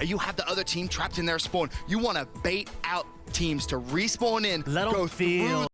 and you have the other team trapped in their spawn, you want to bait out teams to respawn in, let them feel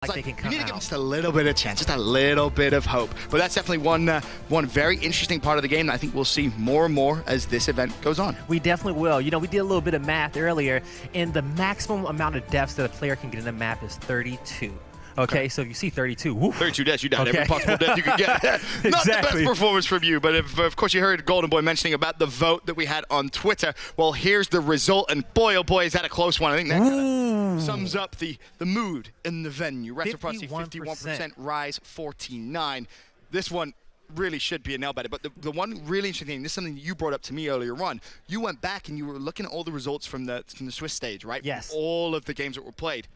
like they can come out. You need to give them just a little bit of chance, just a little bit of hope. But that's definitely one very interesting part of the game that I think we'll see more and more as this event goes on. We definitely will. You know, we did a little bit of math earlier, and the maximum amount of deaths that a player can get in a map is 32. Okay, so if you see 32, woof. 32 deaths, you died every possible death you could get. Not the best performance from you, but if, of course you heard Golden Boy mentioning about the vote that we had on Twitter. Well, here's the result, and boy, oh boy, is that a close one. I think that kind of sums up the mood in the venue. Reciprocity 51%, Rise 49. This one really should be a nail biter, but the one really interesting thing, this is something that you brought up to me earlier on. You went back and you were looking at all the results from the Swiss stage, right? Yes. All of the games that were played.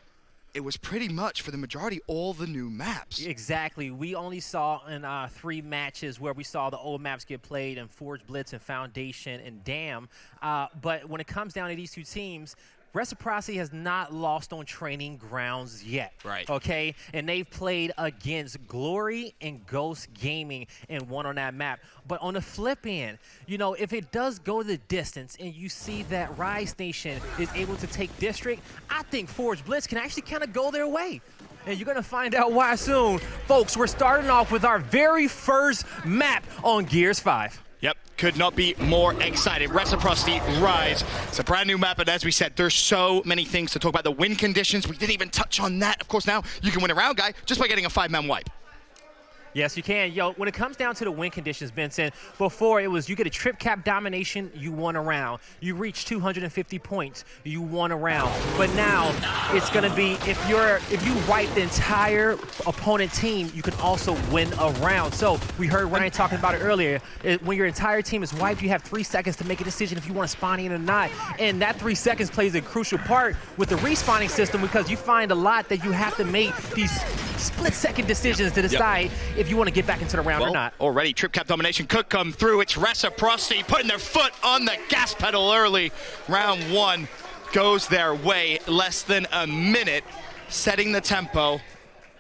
It was pretty much, for the majority, all the new maps. Exactly. We only saw in 3 matches where we saw the old maps get played in Forge, Blitz, and Foundation, and Dam. But when it comes down to these 2 teams, Reciprocity has not lost on training grounds yet. Right. Okay? And they've played against Glory and Ghost Gaming and won on that map. But on the flip end, you know, if it does go the distance and you see that Rise Nation is able to take District, I think Forge Blitz can actually kind of go their way. And you're going to find out why soon. Folks, we're starting off with our very first map on Gears 5. Yep, could not be more excited. Reciprocity Rise. It's a brand new map, and as we said, there's so many things to talk about. The win conditions, we didn't even touch on that. Of course, now you can win a round, guy, just by getting a 5-man wipe. Yes, you can. Yo, when it comes down to the win conditions, Benson, before it was you get a trip cap domination, you won a round. You reach 250 points, you won a round. But now it's going to be if you wipe the entire opponent team, you can also win a round. So we heard Ryan talking about it earlier. When your entire team is wiped, you have 3 seconds to make a decision if you want to spawn in or not. And that 3 seconds plays a crucial part with the respawning system, because you find a lot that you have to make these split-second decisions to decide if you want to get back into the round or not. Already, trip cap domination could come through. It's Reciprocity putting their foot on the gas pedal early. Round 1 goes their way. Less than a minute, setting the tempo,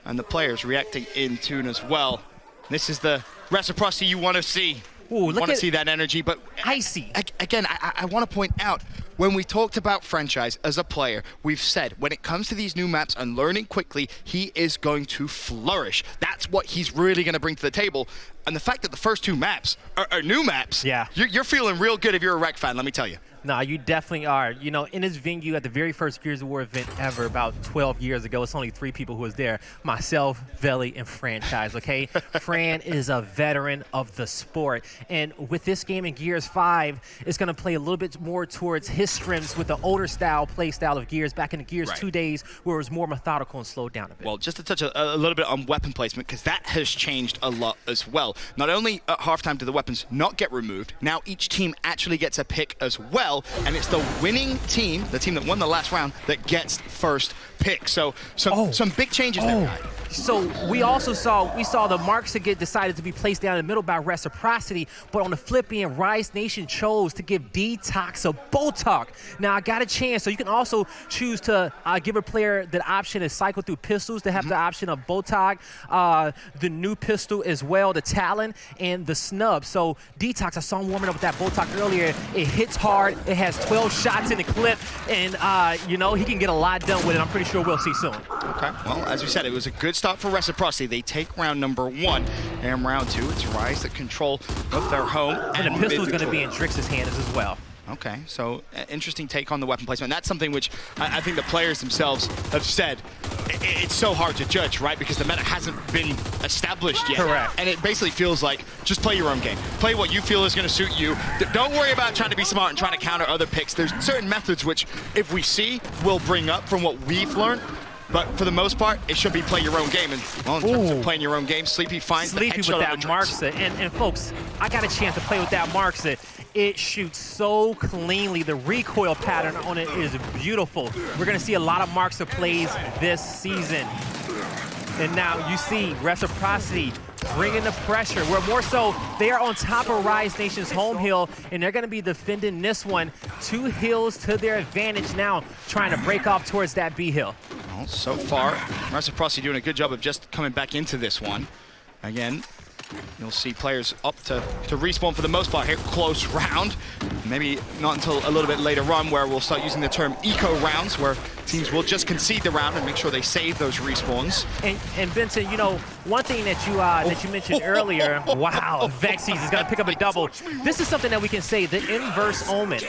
and the players reacting in tune as well. This is the Reciprocity you want to see. Ooh, want to see that energy, but icy. Again, I want to point out, when we talked about Franchise as a player, we've said when it comes to these new maps and learning quickly, he is going to flourish. That's what he's really going to bring to the table. And the fact that the first 2 maps are new maps, you're feeling real good if you're a Rec fan, let me tell you. No, you definitely are. You know, in this venue at the very first Gears of War event ever about 12 years ago, it's only 3 people who was there. Myself, Veli, and Franchise, okay? Fran is a veteran of the sport. And with this game in Gears 5, it's going to play a little bit more towards his strengths with the older play style of Gears back in the Gears 2 days, where it was more methodical and slowed down a bit. Well, just to touch a little bit on weapon placement, because that has changed a lot as well. Not only at halftime do the weapons not get removed, now each team actually gets a pick as well. And it's the winning team, the team that won the last round, that gets first pick. So some big changes there, guy. So we saw the marks that get decided to be placed down in the middle by Reciprocity, but on the flip end, Rise Nation chose to give Detox a Botok. Now I got a chance, so you can also choose to give a player the option to cycle through pistols to have the option of Botok, the new pistol as well, the Talon, and the Snub. So Detox, I saw him warming up with that Botok earlier. It hits hard, it has 12 shots in the clip, and you know, he can get a lot done with it. I'm pretty sure we'll see soon. Okay, well, as we said, it was a good start for Reciprocity. They take round number 1, and round 2, it's Rise that control of their home. And the pistol is going to be in Drix's hands as well. Okay, so interesting take on the weapon placement. That's something which I think the players themselves have said. It's so hard to judge, right? Because the meta hasn't been established yet. Correct. And it basically feels like just play your own game. Play what you feel is going to suit you. Don't worry about trying to be smart and trying to counter other picks. There's certain methods which, if we see, we'll bring up from what we've learned. But for the most part, it should be play your own game. And well, in terms of playing your own game, Sleepy finds the headshot with that Marksa. And folks, I got a chance to play with that Marksa. It shoots so cleanly. The recoil pattern on it is beautiful. We're going to see a lot of Marksa plays this season. And now you see Reciprocity bringing the pressure, where more so they are on top of Rise Nation's home hill, and they're going to be defending this one. 2 hills to their advantage now, trying to break off towards that B hill. Well, so far, Reciprocity doing a good job of just coming back into this one. Again, You'll see players up to respawn for the most part here. Close round. Maybe not until a little bit later on where we'll start using the term eco rounds, where teams will just concede the round and make sure they save those respawns. And Vincent, you know, one thing that you mentioned earlier, wow, Vexes is gonna pick up a double. This is something that we can say, the inverse omen.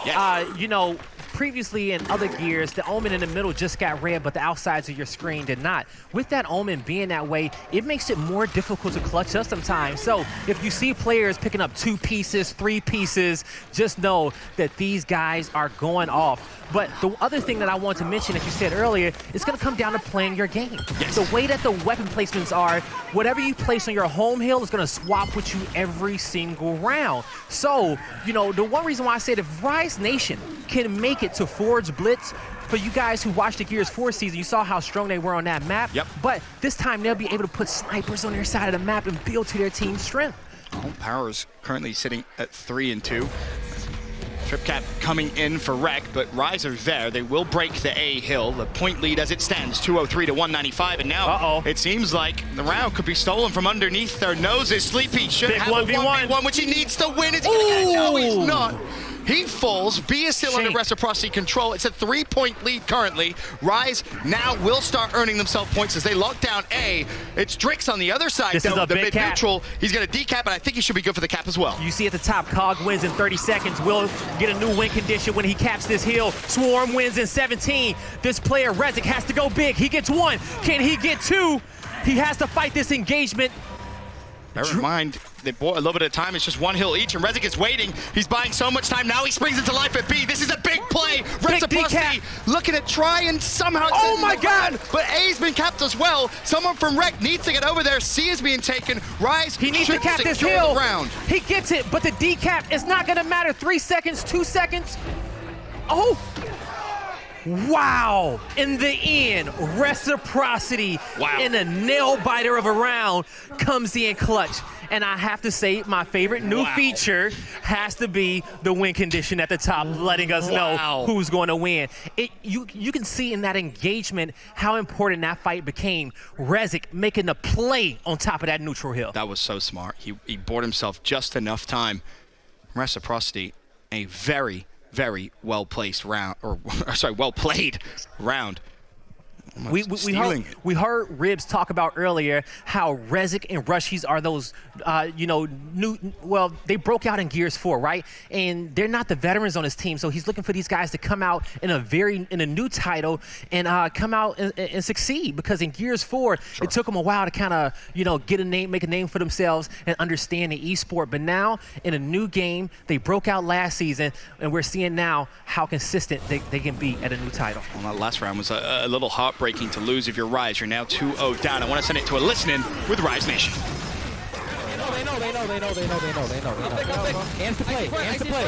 Yes. You know, previously in other gears, the omen in the middle just got red, but the outsides of your screen did not. With that omen being that way, it makes it more difficult to clutch us sometimes. So if you see players picking up 2 pieces, 3 pieces, just know that these guys are going off. But the other thing that I want to mention, as you said earlier, is going to come down to playing your game. Yes. The way that the weapon placements are, whatever you place on your home hill is going to swap with you every single round. So, you know, the one reason why I said if Rise Nation can make it to Forge Blitz, for you guys who watched the Gears 4 season, you saw how strong they were on that map. Yep. But this time they'll be able to put snipers on their side of the map and build to their team's strength. Home Power is currently sitting at 3-2. TripCap coming in for Wreck, but Rise are there. They will break the A hill. The point lead as it stands, 203 to 195, and now it seems like the round could be stolen from underneath their noses. Sleepy should have a 1v1, which he needs to win. Is he gonna get it? No, he's not. He falls. B is still under reciprocity control. It's a 3-point lead currently. Rise now will start earning themselves points as they lock down A. It's Drix on the other side, this though, is a the big cap. mid-neutral. He's going to decap, and I think he should be good for the cap as well. You see at the top, Cog wins in 30 seconds. Will get a new win condition when he caps this hill. Swarm wins in 17. This player, Rezik, has to go big. He gets 1. Can he get 2? He has to fight this engagement. Bear in mind, they bought a little bit of time. It's just 1 hill each, and Rezik is waiting. He's buying so much time. Now he springs into life at B. This is a big play. Reciprocity looking to try and somehow... Oh my God! But A's been capped as well. Someone from Rec needs to get over there. C is being taken. Rise he needs to cap this hill. He gets it, but the decap is not going to matter. 3 seconds, 2 seconds. Oh! Wow! In the end, reciprocity in a nail biter of a round comes in clutch. And I have to say, my favorite new feature has to be the win condition at the top, letting us know who's going to win. You can see in that engagement how important that fight became. Rezik making the play on top of that neutral hill. That was so smart. He bought himself just enough time. Reciprocity, a very well-placed round, or sorry, well-played round. We heard Ribs talk about earlier how Rezik and Rushies are those, you know, well, they broke out in Gears 4, right? And they're not the veterans on his team, so he's looking for these guys to come out in a new title and come out and succeed. Because in Gears 4, it took them a while to kind of, you know, get a name, make a name for themselves and understand the esport. But now in a new game, they broke out last season, and we're seeing now how consistent they can be at a new title. Well, that last round was a little heartbreaking to lose if you're Rise. You're now 2-0 down. I want to send it to a listen-in with Rise Nation. They know. Hands to play.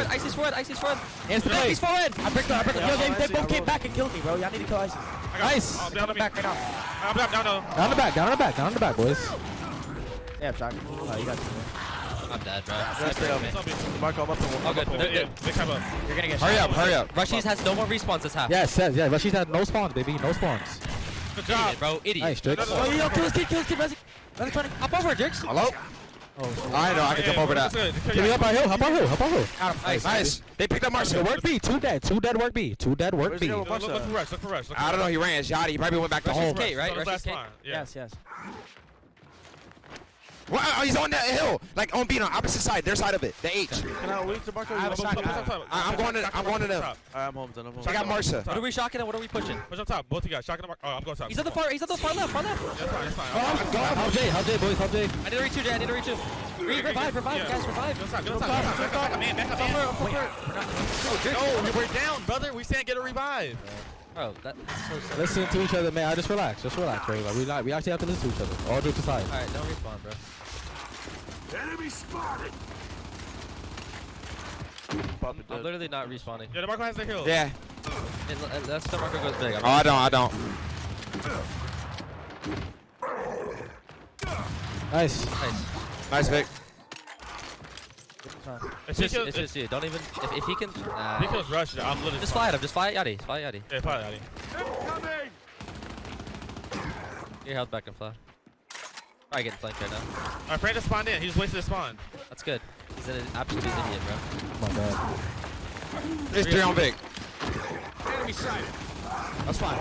Icy's forward. Hands to play. He's forward. I picked up. Yo, they both came back and killed me, bro. Y'all need to kill Icy. Nice. I'm down the back right now. I'm down the back, boys. Yeah, Shock. Oh, you got it. I'm dead, bro. Marco, up all good. They come up. You're gonna get Hurry up. Rushies has no more respawns this half. Yeah, it says, yeah. Rushies had no spawns, baby. No spawns. Good job. Idiot, bro. Idiot. Nice, Drix. Oh, yo, kill his kid, Rezik. Rezik trying to hop over, Drix. Hello? Oh, I know, I can jump over that. Get me up our hill, hop our hill. Nice. They picked up Marshall. Work B, 2 dead work B. Look for Rush. I don't know, he ran. Yachty, he probably went back to home. K, right? Rush's K? Yes. Well, he's on that hill, like on B on opposite side, their side of it, the H. Can I wait to Marco? I'm going to them. I'm home. I got Marsha. What are we shocking and what are we pushing? Push up top. Both of you guys. Shocking the Marco. Oh, I'm going top. He's on the far left. That's fine. How J, boys, how J? I need to reach you, Jay. Revive, guys, revive. Get on top. Man, back up. No, we're down, brother. We can't get a revive. Bro, that's so sad. Listen to each other, man. Just relax, bro. Like, we actually have to listen to each other. All jokes aside. Alright, don't respawn, bro. Enemy spotted. I'm literally not respawning. Yeah, the Marco has the hill. Yeah. That's the Marco goes big. I don't. Nice, Vic. It's just you. Don't even. If he can. He kills Rush. I'm literally. Just fly at him. Just fly at Yachty. Yeah, fly at Yachty. Incoming. Get your health back and fly. Probably getting flanked right now. Our friend just spawned in. He just wasted his spawn. That's good. He's an absolute idiot, bro. Oh my god. It's 3 on Vic. Enemy sighted. That's fine.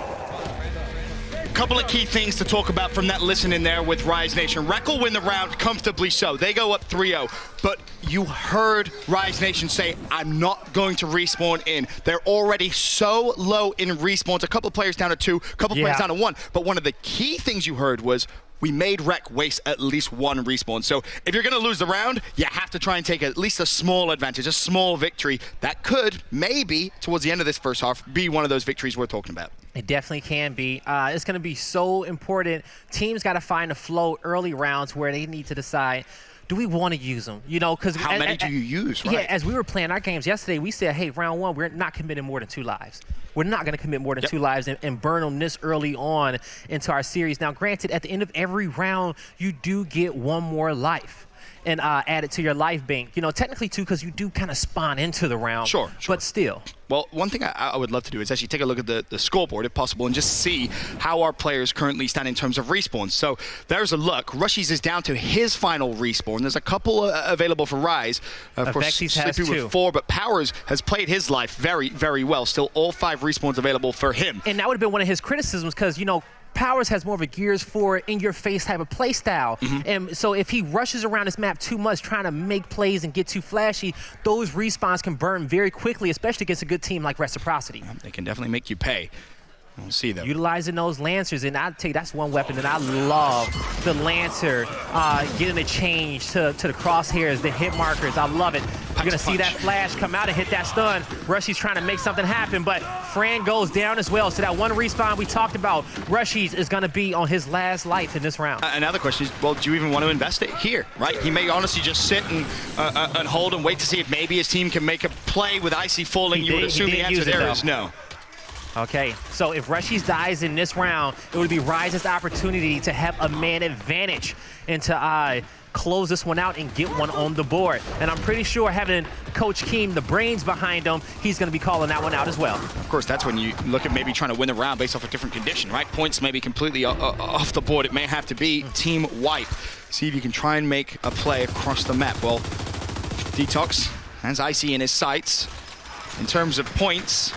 Couple of key things to talk about from that listen in there with Rise Nation. Rec will win the round comfortably so. They go up 3-0. But you heard Rise Nation say, I'm not going to respawn in. They're already so low in respawns. A couple of players down to 2, a couple of players down to 1. But one of the key things you heard was, we made Rec waste at least 1 respawn. So if you're going to lose the round, you have to try and take at least a small advantage, a small victory. That could, maybe, towards the end of this first half, be one of those victories we're talking about. It definitely can be. It's going to be so important. Teams got to find a flow early rounds where they need to decide, do we want to use them? You know, because how many do you use? Right. Yeah, as we were playing our games yesterday, we said, hey, round 1, we're not committing more than 2 lives. We're not going to commit more than 2 lives and burn them this early on into our series. Now, granted, at the end of every round, you do get 1 more life and add it to your life bank. You know, technically 2 because you do kind of spawn into the round. Sure. But still. Well, one thing I would love to do is actually take a look at the scoreboard, if possible, and just see how our players currently stand in terms of respawns. So there's a look. Rushies is down to his final respawn. There's a couple available for Rise. Of course, Slippy with 4, but Powers has played his life very, very well. Still all 5 respawns available for him. And that would have been one of his criticisms because, you know, Powers has more of a Gears 4 in-your-face type of play style. And so if he rushes around this map too much trying to make plays and get too flashy, those respawns can burn very quickly, especially against a good team like Reciprocity. They can definitely make you pay. We'll see, though. Utilizing those Lancers, and I'll tell you, that's one weapon that I love. The Lancer, getting the change to the crosshairs, the hit markers. I love it. You're going to see that flash come out and hit that stun. Rushy's trying to make something happen, but Fran goes down as well. So that one respawn we talked about, Rushy's is going to be on his last life in this round. Another question is, well, do you even want to invest it here, right? He may honestly just sit and hold and wait to see if maybe his team can make a play with Icy falling. You would assume the answer there is no. Okay, so if Rushies dies in this round, it would be Rise's opportunity to have a man advantage and to close this one out and get one on the board. And I'm pretty sure having Coach Keem, the brains behind him, he's going to be calling that one out as well. Of course, that's when you look at maybe trying to win the round based off a different condition, right? Points may be completely off the board. It may have to be team wipe. See if you can try and make a play across the map. Well, Detox has Icy in his sights. In terms of points,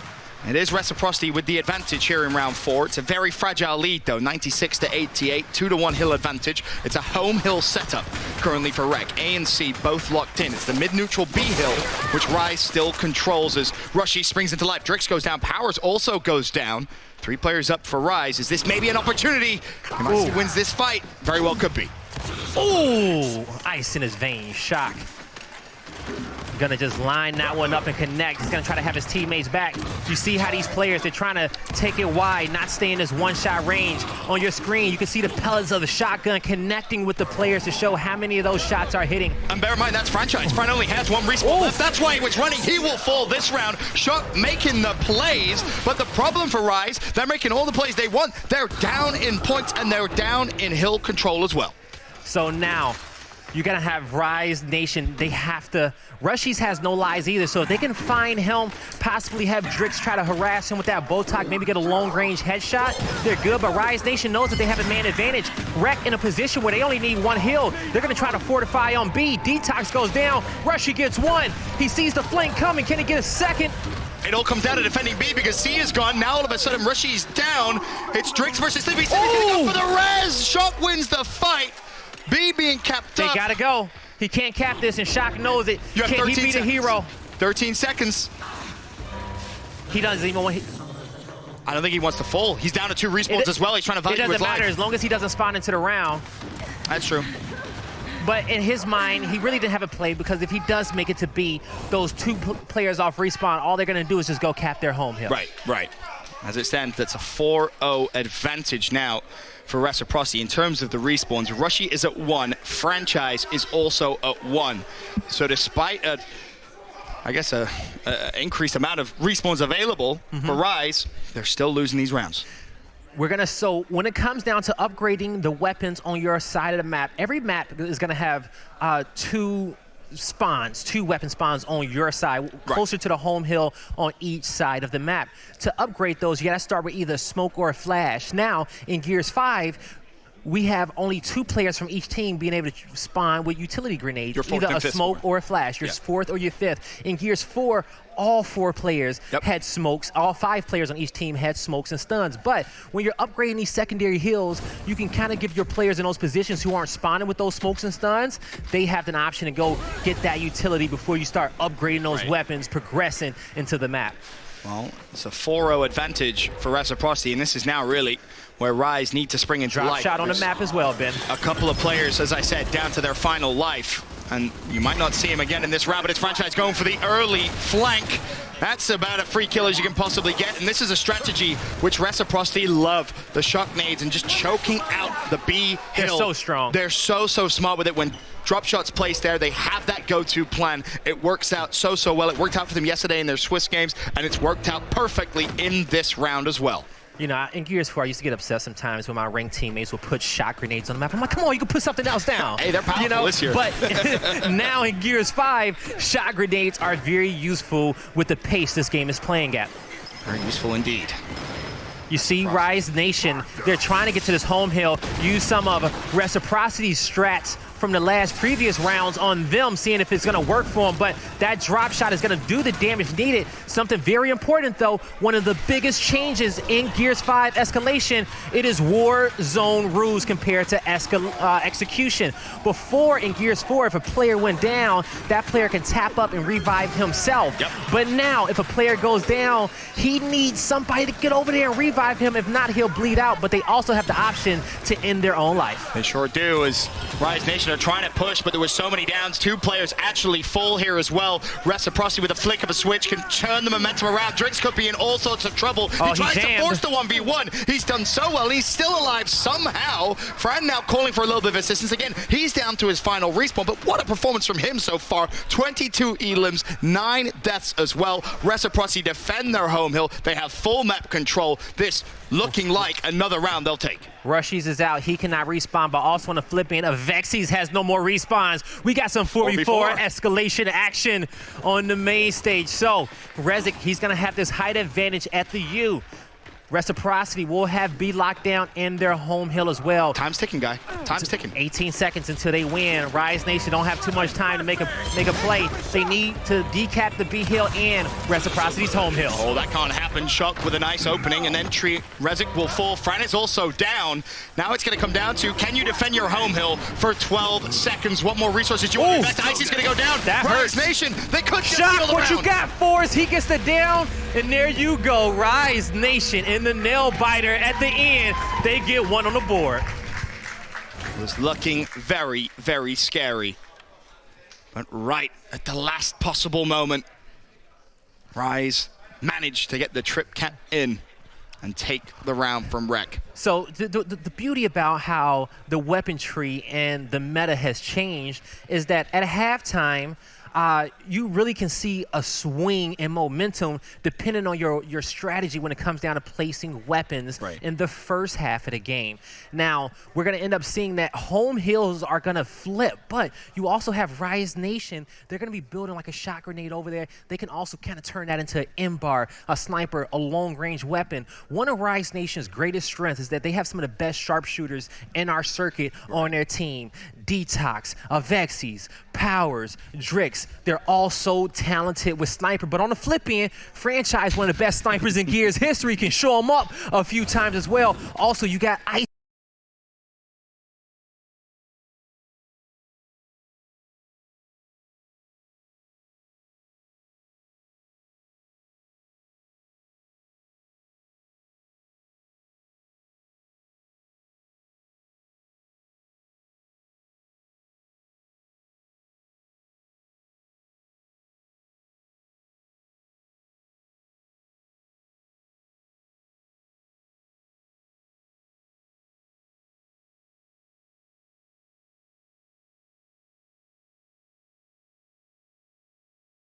it is Reciprocity with the advantage here in round 4. It's a very fragile lead, though, 96 to 88, 2-1 hill advantage. It's a home hill setup currently for Rec. A and C both locked in. It's the mid-neutral B hill, which Rise still controls as Rushy springs into life. Drix goes down. Powers also goes down. 3 players up for Rise. Is this maybe an opportunity? He wins this fight. Very well could be. Ooh, ice in his veins. Shock. Gonna just line that one up and connect. He's gonna try to have his teammates back. You see how these players, they're trying to take it wide, not stay in this one-shot range. On your screen, you can see the pellets of the shotgun connecting with the players to show how many of those shots are hitting. And bear in mind, that's Franchise. Fran only has 1 respawn left. That's why he was running. He will fall this round. Shock making the plays, but the problem for Rise, they're making all the plays they want. They're down in points, and they're down in hill control as well. So now, you're gonna have Rise Nation. They have to. Rushies has no lies either, so if they can find him, possibly have Drix try to harass him with that Botox, maybe get a long-range headshot, they're good. But Rise Nation knows that they have a man advantage. Rec in a position where they only need 1 hill. They're gonna try to fortify on B. Detox goes down. Rushy gets 1. He sees the flank coming. Can he get a second? It all comes down to defending B because C is gone. Now all of a sudden Rushy's down. It's Drix versus Sleepy. He's gonna go for the res. Shock wins the fight. B being capped up. They gotta go. He can't cap this, and Shock knows it. You have Can he be the hero? 13 seconds. He doesn't even want. I don't think he wants to fall. He's down to 2 respawns as well. He's trying to value his life. It doesn't matter as long as he doesn't spawn into the round. That's true. But in his mind, he really didn't have a play because if he does make it to B, those 2 players off respawn, all they're gonna do is just go cap their home hill. Right. As it stands, that's a 4-0 advantage now for Reciprocity. In terms of the respawns, Rushy is at 1, Franchise is also at 1. So despite a increased amount of respawns available for Rise, they're still losing these rounds. So when it comes down to upgrading the weapons on your side of the map, every map is gonna have 2 weapon spawns on your side, closer to the home hill on each side of the map. To upgrade those, you gotta start with either smoke or a flash. Now, in Gears 5, we have only 2 players from each team being able to spawn with utility grenades, Your fourth either and a fifth smoke spawn. or a flash, your Yeah. 4th or your 5th. In Gears 4, all 4 players had smokes. All 5 players on each team had smokes and stuns. But when you're upgrading these secondary hills, you can kind of give your players in those positions who aren't spawning with those smokes and stuns, they have an option to go get that utility before you start upgrading those weapons, progressing into the map. Well, it's a 4-0 advantage for Reciprocity, and this is now really where Rise need to spring into Drop life. shot on the There's map as well, Ben. a couple of players, as I said, down to their final life. And you might not see him again in this round, but it's Franchise going for the early flank. That's about as free kill as you can possibly get. And this is a strategy which Reciprocity love. The shock nades and just choking out the B hill. They're so strong. They're so smart with it. When drop shots placed there, they have that go-to plan. It works out so well. It worked out for them yesterday in their Swiss games, and it's worked out perfectly in this round as well. You know, in Gears 4, I used to get upset sometimes when my ranked teammates would put shot grenades on the map. I'm like, come on, you can put something else down. Hey, they're powerful this year. But now in Gears 5, shot grenades are very useful with the pace this game is playing at. Very useful indeed. You see Rise Nation, they're trying to get to this home hill, use some of Reciprocity's strats from the previous rounds on them, seeing if it's going to work for them, but that drop shot is going to do the damage needed. Something very important, though, one of the biggest changes in Gears 5 Escalation, it is war zone rules compared to execution. Before, in Gears 4, if a player went down, that player can tap up and revive himself. But now, if a player goes down, he needs somebody to get over there and revive him. If not, he'll bleed out, but they also have the option to end their own life. They sure do, as Rise Nation are trying to push, but there were so many downs. 2 players actually full here as well. Reciprocity with a flick of a switch can turn the momentum around. Drix could be in all sorts of trouble. He tries to force the 1v1. He's done so well. He's still alive somehow. Fran now calling for a little bit of assistance. Again, he's down to his final respawn, but what a performance from him so far. 22 elims, 9 deaths as well. Reciprocity defend their home hill. They have full map control. This looking like another round they'll take. Rushies is out. He cannot respawn, but also on the flip end, Avexi's has no more respawns. We got some 4v4 escalation action on the main stage. So, Rezik, he's going to have this height advantage at the U. Reciprocity will have B locked down in their home hill as well. Time's ticking, guy. Time's ticking. 18 seconds until they win. Rise Nation don't have too much time to make a play. They need to decap the B hill and Reciprocity's home hill. Oh, that can't happen. Shock with a nice opening, and then Rezik will fall. Fran is also down. Now it's going to come down to, can you defend your home hill for 12 seconds? What more resources do you want to invest? Icy's going to go down. That Rise hurts. Nation, they could just Shock, steal the what you round. got for us? He gets the down, and there you go. Rise Nation in the nail biter at the end. They get one on the board. It was looking very scary. But right at the last possible moment, Rise managed to get the trip cat in and take the round from Rec. So the beauty about how the weapon tree and the meta has changed is that at halftime, you really can see a swing in momentum depending on your strategy when it comes down to placing weapons in the first half of the game. Now, we're going to end up seeing that home hills are going to flip, but you also have Rise Nation. They're going to be building like a shot grenade over there. They can also kind of turn that into an M-bar, a sniper, a long-range weapon. One of Rise Nation's greatest strengths is that they have some of the best sharpshooters in our circuit on their team. Detox, Avexis, Powers, Drix. They're all so talented with sniper, but on the flip end, Franchise, one of the best snipers in Gears history, can show them up a few times as well. Also, you got Ice.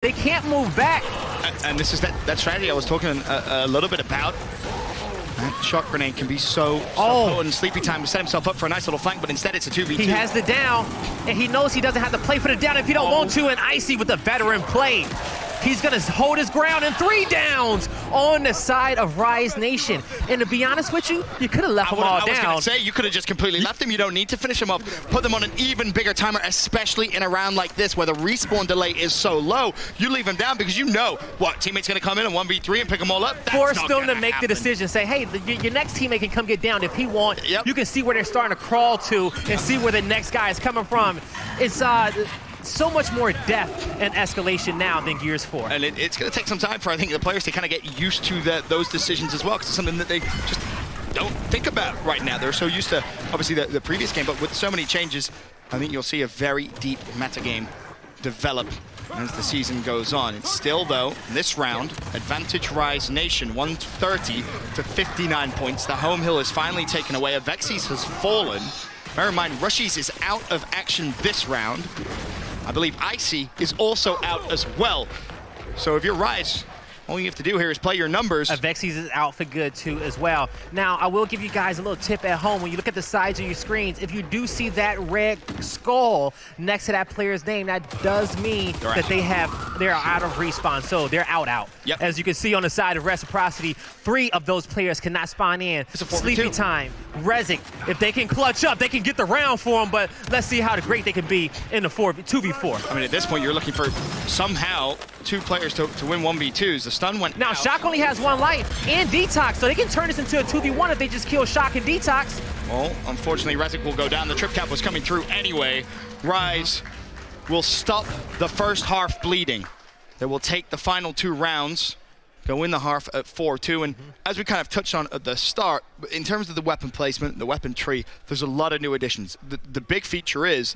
They can't move back. And this is that strategy I was talking a little bit about. That shock grenade can be so potent. Sleepy Time to set himself up for a nice little flank, but instead it's a 2v2. He has the down, and he knows he doesn't have to play for the down if he don't want to, and Icy with the veteran play. He's going to hold his ground, and 3 downs on the side of Rise Nation. And to be honest with you, you could have left them all I was down. going to say, you could have just completely left them. You don't need to finish them off. Put them on an even bigger timer, especially in a round like this where the respawn delay is so low. You leave them down because you know what teammate's going to come in and 1v3 and pick them all up. That's Force not them to gonna make happen. the decision. Say, hey, your next teammate can come get down if he wants. Yep. You can see where they're starting to crawl to and see where the next guy is coming from. It's so much more depth and escalation now than Gears 4. And it's going to take some time for, I think, the players to kind of get used to those decisions as well, because it's something that they just don't think about right now. They're so used to, obviously, the previous game, but with so many changes, I think you'll see a very deep metagame develop as the season goes on. It's still, though, this round, advantage Rise Nation, 130 to 59 points. The home hill is finally taken away. Avexis has fallen. Bear in mind, Rushies is out of action this round. I believe Icy is also out as well. So if you're Rise, all you have to do here is play your numbers. Avexis is out for good too as well. Now, I will give you guys a little tip at home. When you look at the sides of your screens, if you do see that red skull next to that player's name, that does mean that they're out of respawn. So they're out. Yep. As you can see on the side of Reciprocity, 3 of those players cannot spawn in. It's a 4v2. Sleepy time. Rezik, if they can clutch up, they can get the round for them, but let's see how great they can be in the 2v4. I mean, at this point, you're looking for somehow 2 players to win 1v2s. The stun went Now, out. Shock only has 1 life and Detox, so they can turn this into a 2v1 if they just kill Shock and Detox. Well, unfortunately, Rezik will go down. The trip cap was coming through anyway. Rise will stop the first half bleeding. They will take the final 2 rounds, go in the half at 4-2. And as we kind of touched on at the start, in terms of the weapon placement, the weapon tree, there's a lot of new additions. The big feature is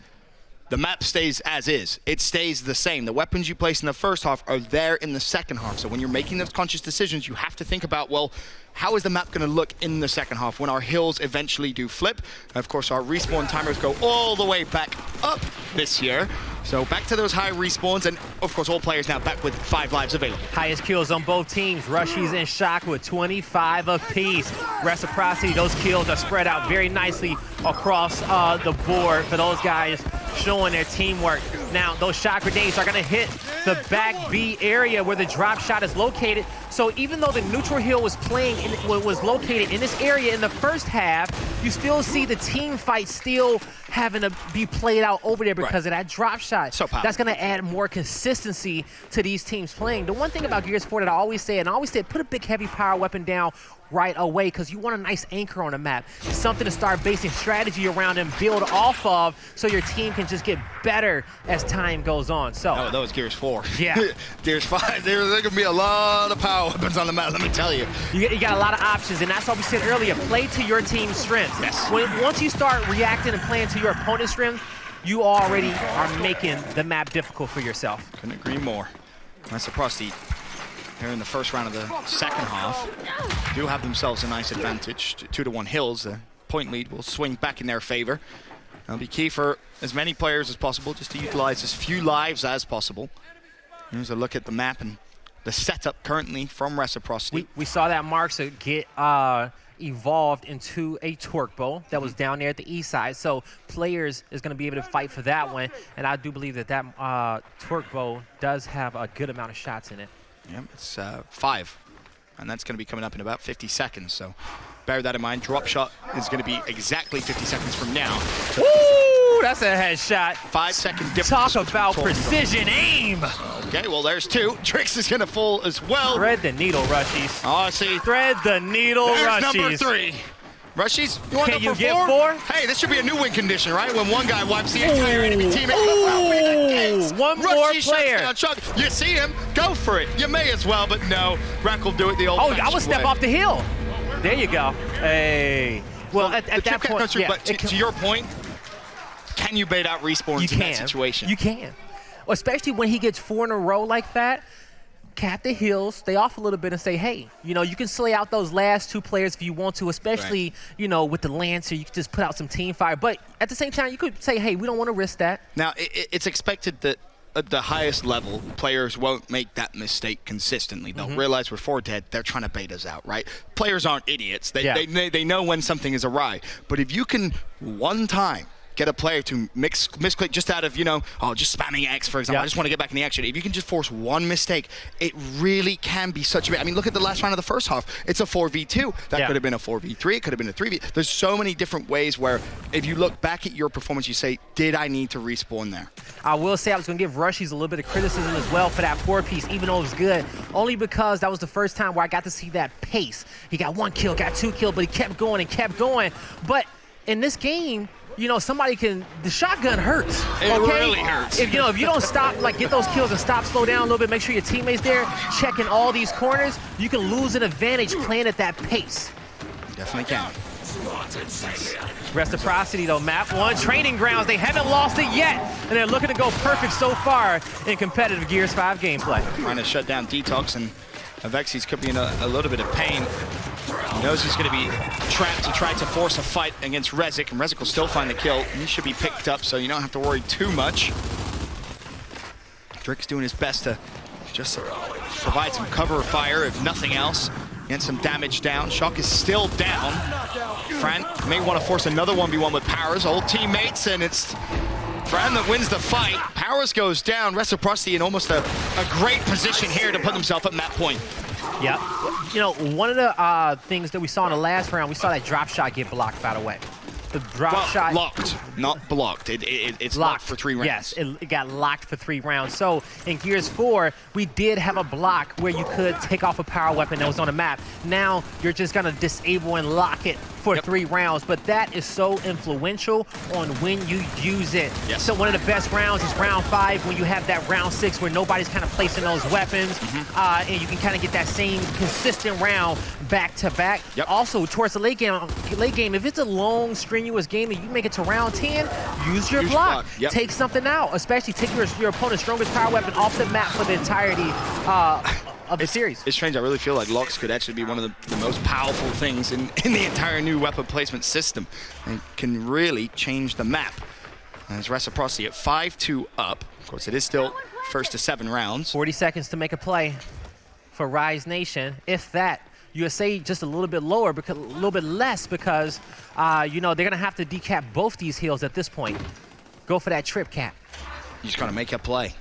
the map stays as is. It stays the same. The weapons you place in the first half are there in the second half. So when you're making those conscious decisions, you have to think about, well, how is the map going to look in the second half when our hills eventually do flip? And of course, our respawn timers go all the way back up this year. So back to those high respawns, and of course, all players now back with 5 lives available. Highest kills on both teams, Rushies and Shock with 25 apiece. Reciprocity, those kills are spread out very nicely across the board for those guys showing their teamwork. Now, those shot grenades are going to hit the back B area where the drop shot is located. So even though the neutral hill was was located in this area in the first half, you still see the team fight still having to be played out over there because of that drop shot. So powerful. That's going to add more consistency to these teams playing. The one thing about Gears 4 that I always say, put a big heavy power weapon down right away, because you want a nice anchor on the map, something to start basing strategy around and build off of, so your team can just get better as time goes on. So Oh, that was Gears 4. Yeah. Gears 5, there's going to be a lot of power weapons on the map, let me tell you. you got a lot of options, and that's what we said earlier. Play to your team's strengths. Yes. Once you start reacting and playing to your opponent's strengths, you already are making the map difficult for yourself. Couldn't agree more. Reciprocity here in the first round of the second half do have themselves a nice advantage. 2-1 hills. The point lead will swing back in their favor. That'll be key for as many players as possible, just to utilize as few lives as possible. Here's a look at the map and the setup currently from Reciprocity. We saw that Marks get evolved into a torque bow that was down there at the east side, so players is going to be able to fight for that one, and I do believe that torque bow does have a good amount of shots in it. Yeah, it's 5, and that's going to be coming up in about 50 seconds, so bear that in mind. Drop shot is going to be exactly 50 seconds from now. Woo! That's a headshot. 5-second difference. Talk about precision aim. Okay, well, there's 2. Trix is going to fall as well. Thread the needle, Rushies. Oh, see. Thread the needle, There's Rushies. number 3. Rushies, you want Can number you 4? get 4? Hey, this should be a new win condition, right? When one guy wipes the entire enemy team. One more player. You see him, go for it. You may as well, but no. Rack will do it the old-fashioned way. I would step off the hill. There you go. Hey. Well, at that point, through, but to your point, can you bait out respawns in that situation? You can. Especially when he gets 4 in a row like that. Cap the hills, stay off a little bit and say, hey, you can slay out those last 2 players if you want to, especially, with the Lancer, you can just put out some team fire. But at the same time, you could say, hey, we don't want to risk that. Now, it's expected that at the highest level, players won't make that mistake consistently. They'll realize we're 4 dead, they're trying to bait us out, right? Players aren't idiots. They know when something is awry. But if you can, one time, get a player to misclick just out of, just spamming X, for example. I just want to get back in the action. If you can just force one mistake, it really can be such a bit. I mean, look at the last round of the first half. It's a 4v2. That could have been a 4v3. It could have been a 3v. There's so many different ways where if you look back at your performance, you say, did I need to respawn there? I will say I was going to give Rushies a little bit of criticism as well for that 4-piece, even though it was good, only because that was the first time where I got to see that pace. He got 1 kill, got 2 kills, but he kept going and kept going. But in this game, somebody can, the shotgun hurts. It really hurts. If you don't stop, get those kills and stop, slow down a little bit, make sure your teammates there, checking all these corners, you can lose an advantage playing at that pace. Definitely can. Reciprocity though, map 1, training grounds, they haven't lost it yet, and they're looking to go perfect so far in competitive Gears 5 gameplay. Trying to shut down Detox, and Avexis could be in a little bit of pain. He knows he's going to be trapped to try to force a fight against Rezik, and Rezik will still find the kill. He should be picked up, so you don't have to worry too much. Drick's doing his best to just provide some cover fire, if nothing else. Get some damage down. Shock is still down. Fran may want to force another 1v1 with Powers, old teammates, and it's Fran that wins the fight. Powers goes down. Reciprocity in almost a great position here to put himself at map point. Yeah. One of the things that we saw in the last round, we saw that drop shot get blocked, by the way. The drop shot locked, not blocked. It's locked for 3 rounds. Yes, it got locked for 3 rounds. So in Gears 4, we did have a block where you could take off a power weapon that was on the map. Now you're just gonna disable and lock it for 3 rounds, but that is so influential on when you use it. Yes. So one of the best rounds is round 5, when you have that round 6 where nobody's kind of placing those weapons, and you can kind of get that same consistent round back to back. Yep. Also, towards the late game, if it's a long, strenuous game and you make it to round 10, use your block. Yep. Take something out, especially take your opponent's strongest power weapon off the map for the entirety of the series. It's strange. I really feel like locks could actually be one of the most powerful things in the entire new weapon placement system, and can really change the map. And it's Reciprocity at 5-2 up. Of course, it is still first to 7 rounds. 40 seconds to make a play for Rise Nation. If that, USA just a little bit lower, because a little bit less, because they're gonna have to decap both these heals at this point. Go for that trip cap. You just gotta make a play.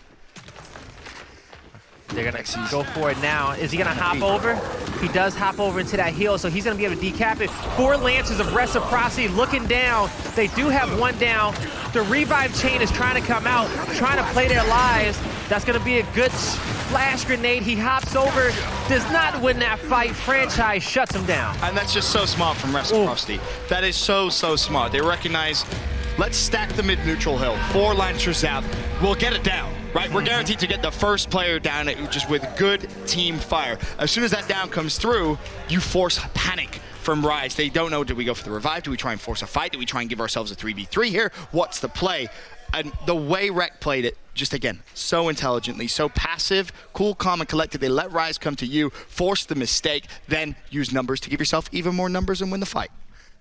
They're gonna go for it now. Is he gonna hop over? He does hop over into that hill, so he's gonna be able to decap it. 4 Lancers of Reciprocity looking down. They do have 1 down. The revive chain is trying to come out, trying to play their lives. That's gonna be a good flash grenade. He hops over, does not win that fight. Franchise shuts him down. And that's just so smart from Reciprocity. That is so smart. They recognize, let's stack the mid-neutral hill. 4 Lancers out. We'll get it down. Right, we're guaranteed to get the first player down just with good team fire. As soon as that down comes through, you force panic from Rise. They don't know, do we go for the revive? Do we try and force a fight? Do we try and give ourselves a 3v3 here? What's the play? And the way Rec played it, just again, so intelligently, so passive, cool, calm, and collected. They let Rise come to you, force the mistake, then use numbers to give yourself even more numbers and win the fight.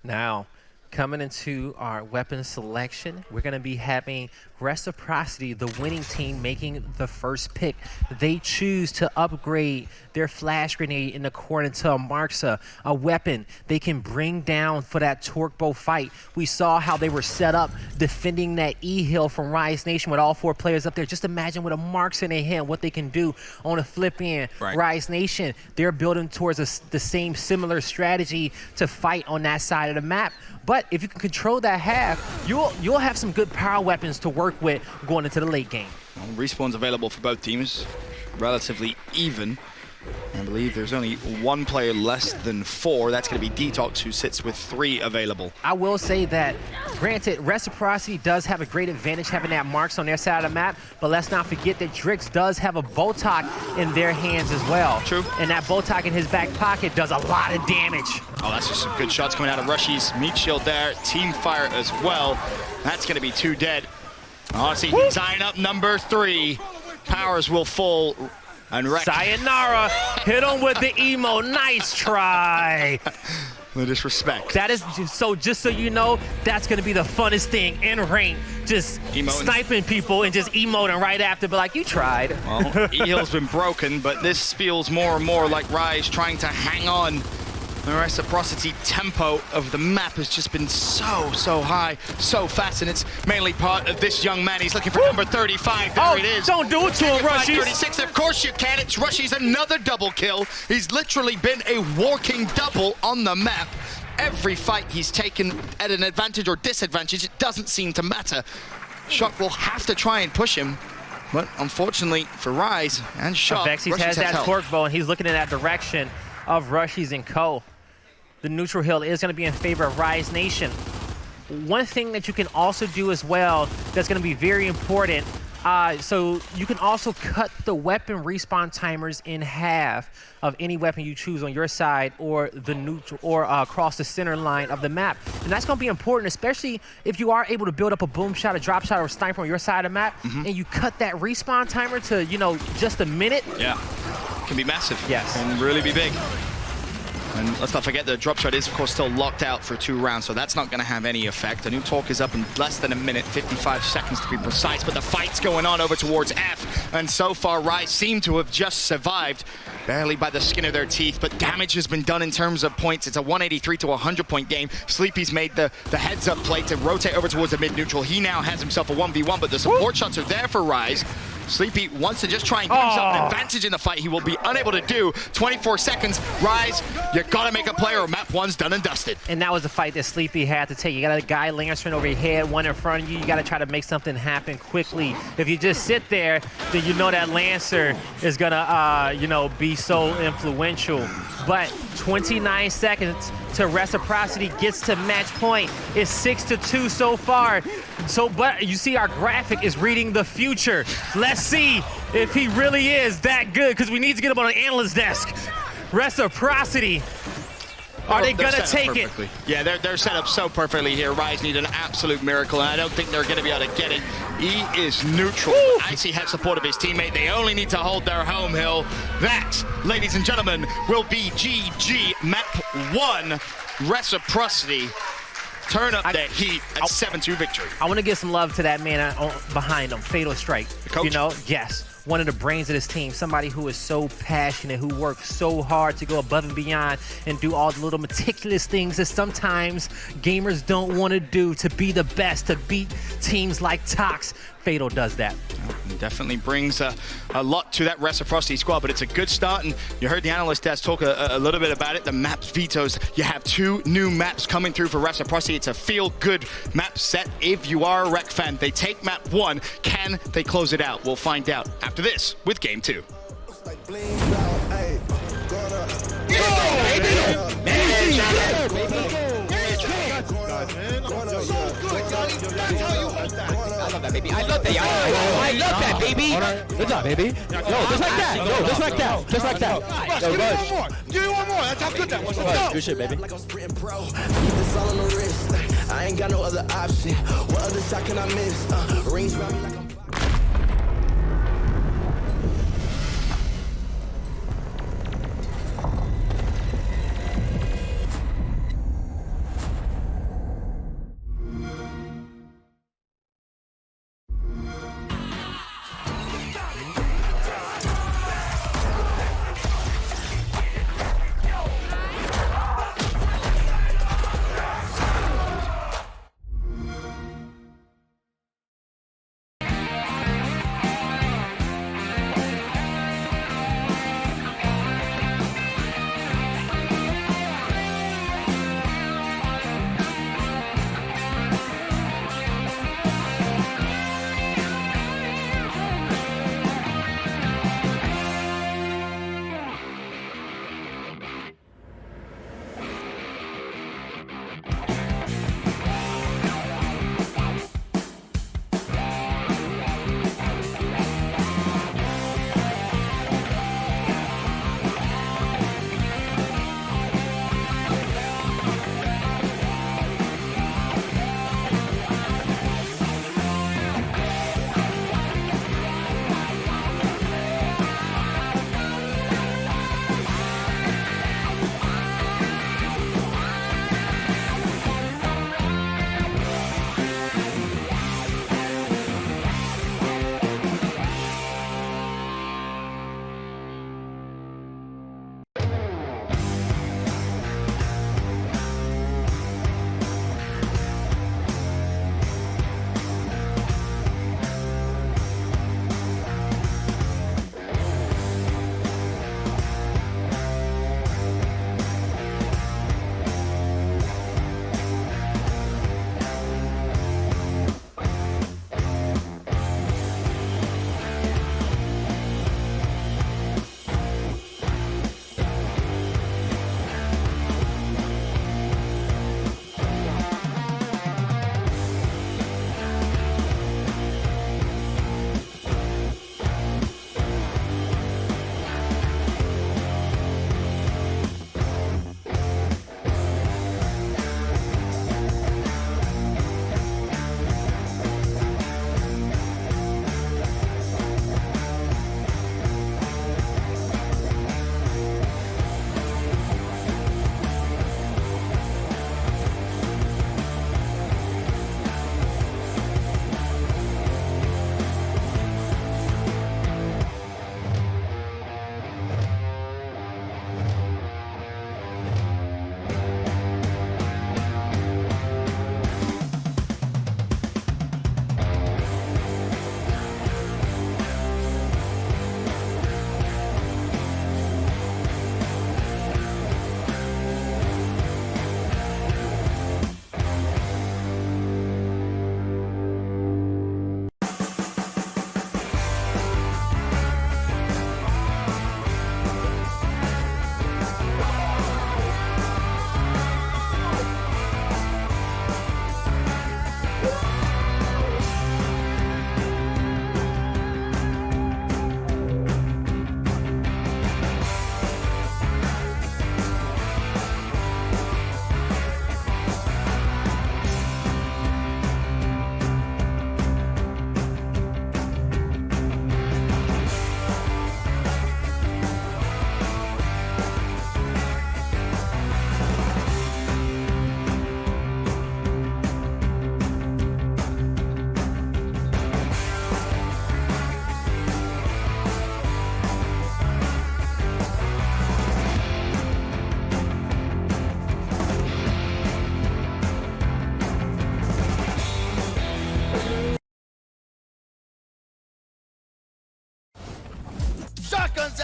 Now, coming into our weapon selection, we're going to be having Reciprocity, the winning team, making the first pick. They choose to upgrade their flash grenade in the corner to a Marxa, a weapon they can bring down for that torque bow fight. We saw how they were set up defending that E-hill from Rise Nation with all 4 players up there. Just imagine with a Marxa in their hand, what they can do on a flip in. Right. Rise Nation, they're building towards the same similar strategy to fight on that side of the map. But if you can control that half, you'll have some good power weapons to work with going into the late game. Well, respawns available for both teams, relatively even. I believe there's only 1 player less than 4. That's going to be Detox, who sits with 3 available. I will say that, granted, Reciprocity does have a great advantage having that Marks on their side of the map, but let's not forget that Drix does have a Botok in their hands as well. True. And that Botok in his back pocket does a lot of damage. Oh, that's just some good shots coming out of Rushy's meat shield there. Team fire as well. That's going to be 2 dead. Honestly, tying up number 3. Powers will fall. And Sayonara, hit him with the emo. Nice try. The disrespect. That is just so you know, that's gonna be the funnest thing in rank. Just sniping people and just emoting right after, but like, you tried. Well, E-hill's been broken, but this feels more and more like Rise trying to hang on The reciprocity tempo of the map has just been so high, so fast, and it's mainly part of this young man. He's looking for number 35. There it is. Don't do it to him, Rushies. 36, of course you can. It's Rushies, another double kill. He's literally been a walking double on the map. Every fight he's taken at an advantage or disadvantage, it doesn't seem to matter. Shock will have to try and push him. But unfortunately for Rise and Shock, Vexies has that torque bow, and he's looking in that direction of Rushies and co. The neutral hill is going to be in favor of Rise Nation. One thing that you can also do as well that's going to be very important, so you can also cut the weapon respawn timers in half of any weapon you choose on your side or the neutral or across the center line of the map. And that's going to be important, especially if you are able to build up a boom shot, a drop shot, or a sniper on your side of the map, and you cut that respawn timer to, you know, just a minute. Yeah, can be massive. Yes. And really be big. And let's not forget the drop shot is, of course, still locked out for 2 rounds, so that's not going to have any effect. The new talk is up in less than a minute, 55 seconds to be precise, but the fight's going on over towards F, and so far, Rise seem to have just survived, barely by the skin of their teeth, but damage has been done in terms of points. It's a 183 to 100-point game. Sleepy's made the heads-up play to rotate over towards the mid-neutral. He now has himself a 1v1, but the support shots are there for Rise. Sleepy wants to just try and give himself an advantage in the fight. He will be unable to do. 24 seconds. Rise, you gotta make a play or map 1's done and dusted. And that was the fight that Sleepy had to take. You got a guy lancering over your head, one in front of you. You gotta try to make something happen quickly. If you just sit there, then you know that Lancer is gonna, you know, be so influential. But 29 seconds to reciprocity gets to match point. It's 6-2 so far. So, but you see our graphic is reading the future. Let's see if he really is that good, because we need to get him on an analyst desk. Reciprocity. Are they gonna take it? Yeah, they're set up so perfectly here. Rise need an absolute miracle, and I don't think they're gonna be able to get it. He is neutral. Icy has support of his teammate. They only need to hold their home hill. That, ladies and gentlemen, will be GG map 1 reciprocity. Turn up that heat at 7-2 victory. I want to give some love to that man behind him, Fatal Strike. The coach? You know, yes. One of the brains of this team, somebody who is so passionate, who works so hard to go above and beyond and do all the little meticulous things that sometimes gamers don't want to do to be the best, to beat teams like Tox. Fatal does that. It definitely brings a lot to that reciprocity squad, but it's a good start, and you heard the analyst desk talk a little bit about it. The maps vetoes, you have 2 new maps coming through for reciprocity. It's a feel-good map set if you are a Rec fan. They take map 1, can they close it out? We'll find out after this with game 2. I love that, baby. Good job, baby. Yo, just like that. Yo, just like that. Just like that. Yo, Rush. Give me one more. That's how good that was. Let's go. Good shit, baby. I ain't got no other option. What other shot can I miss? Rings round me like I'm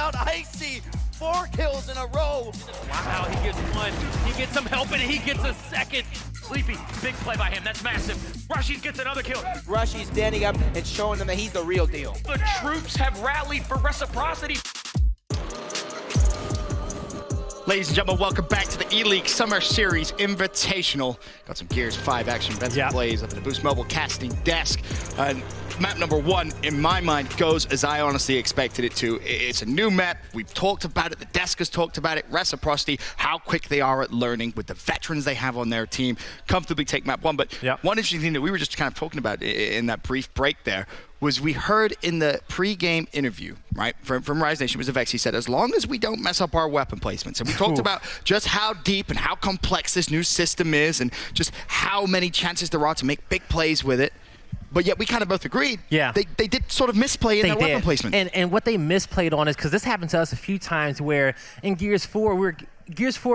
out Icy. 4 kills in a row. Wow, he gets one. He gets some help and he gets a second. Sleepy, big play by him. That's massive. Rushies gets another kill. Rushie's standing up and showing them that he's the real deal. The troops have rallied for reciprocity. Ladies and gentlemen, welcome back to the Eleague Summer Series Invitational. Got some Gears 5 action events and plays up at the Boost Mobile casting desk. And map number 1, in my mind, goes as I honestly expected it to. It's a new map. We've talked about it. The desk has talked about it. Reciprocity, how quick they are at learning with the veterans they have on their team. Comfortably take map 1. But one interesting thing that we were just kind of talking about in that brief break there was we heard in the pre-game interview, right, from Rise Nation, it was a Vex. He said, as long as we don't mess up our weapon placements. And we talked about just how deep and how complex this new system is and just how many chances there are to make big plays with it. But yet we kind of both agreed. Yeah. They did sort of misplay in their weapon placement. And what they misplayed on is, because this happened to us a few times where in Gears 4,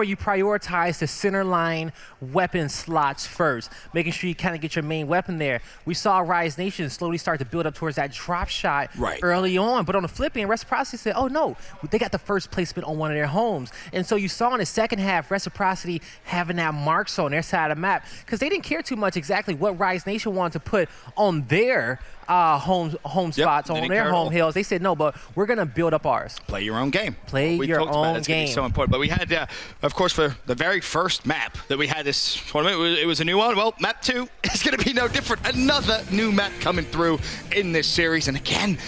you prioritize the center line weapon slots first, making sure you kind of get your main weapon there. We saw Rise Nation slowly start to build up towards that drop shot early on, but on the flip end, Reciprocity said, oh no, they got the first placement on one of their homes. And so you saw in the second half, Reciprocity having that marks on their side of the map, because they didn't care too much exactly what Rise Nation wanted to put on their home spots, on their home hills. They said, no, but we're going to build up ours. Play your own game. Play your own game. It's so important. But we had, of course, for the very first map that we had this tournament, it was a new one. Well, map 2 is going to be no different. Another new map coming through in this series. And again,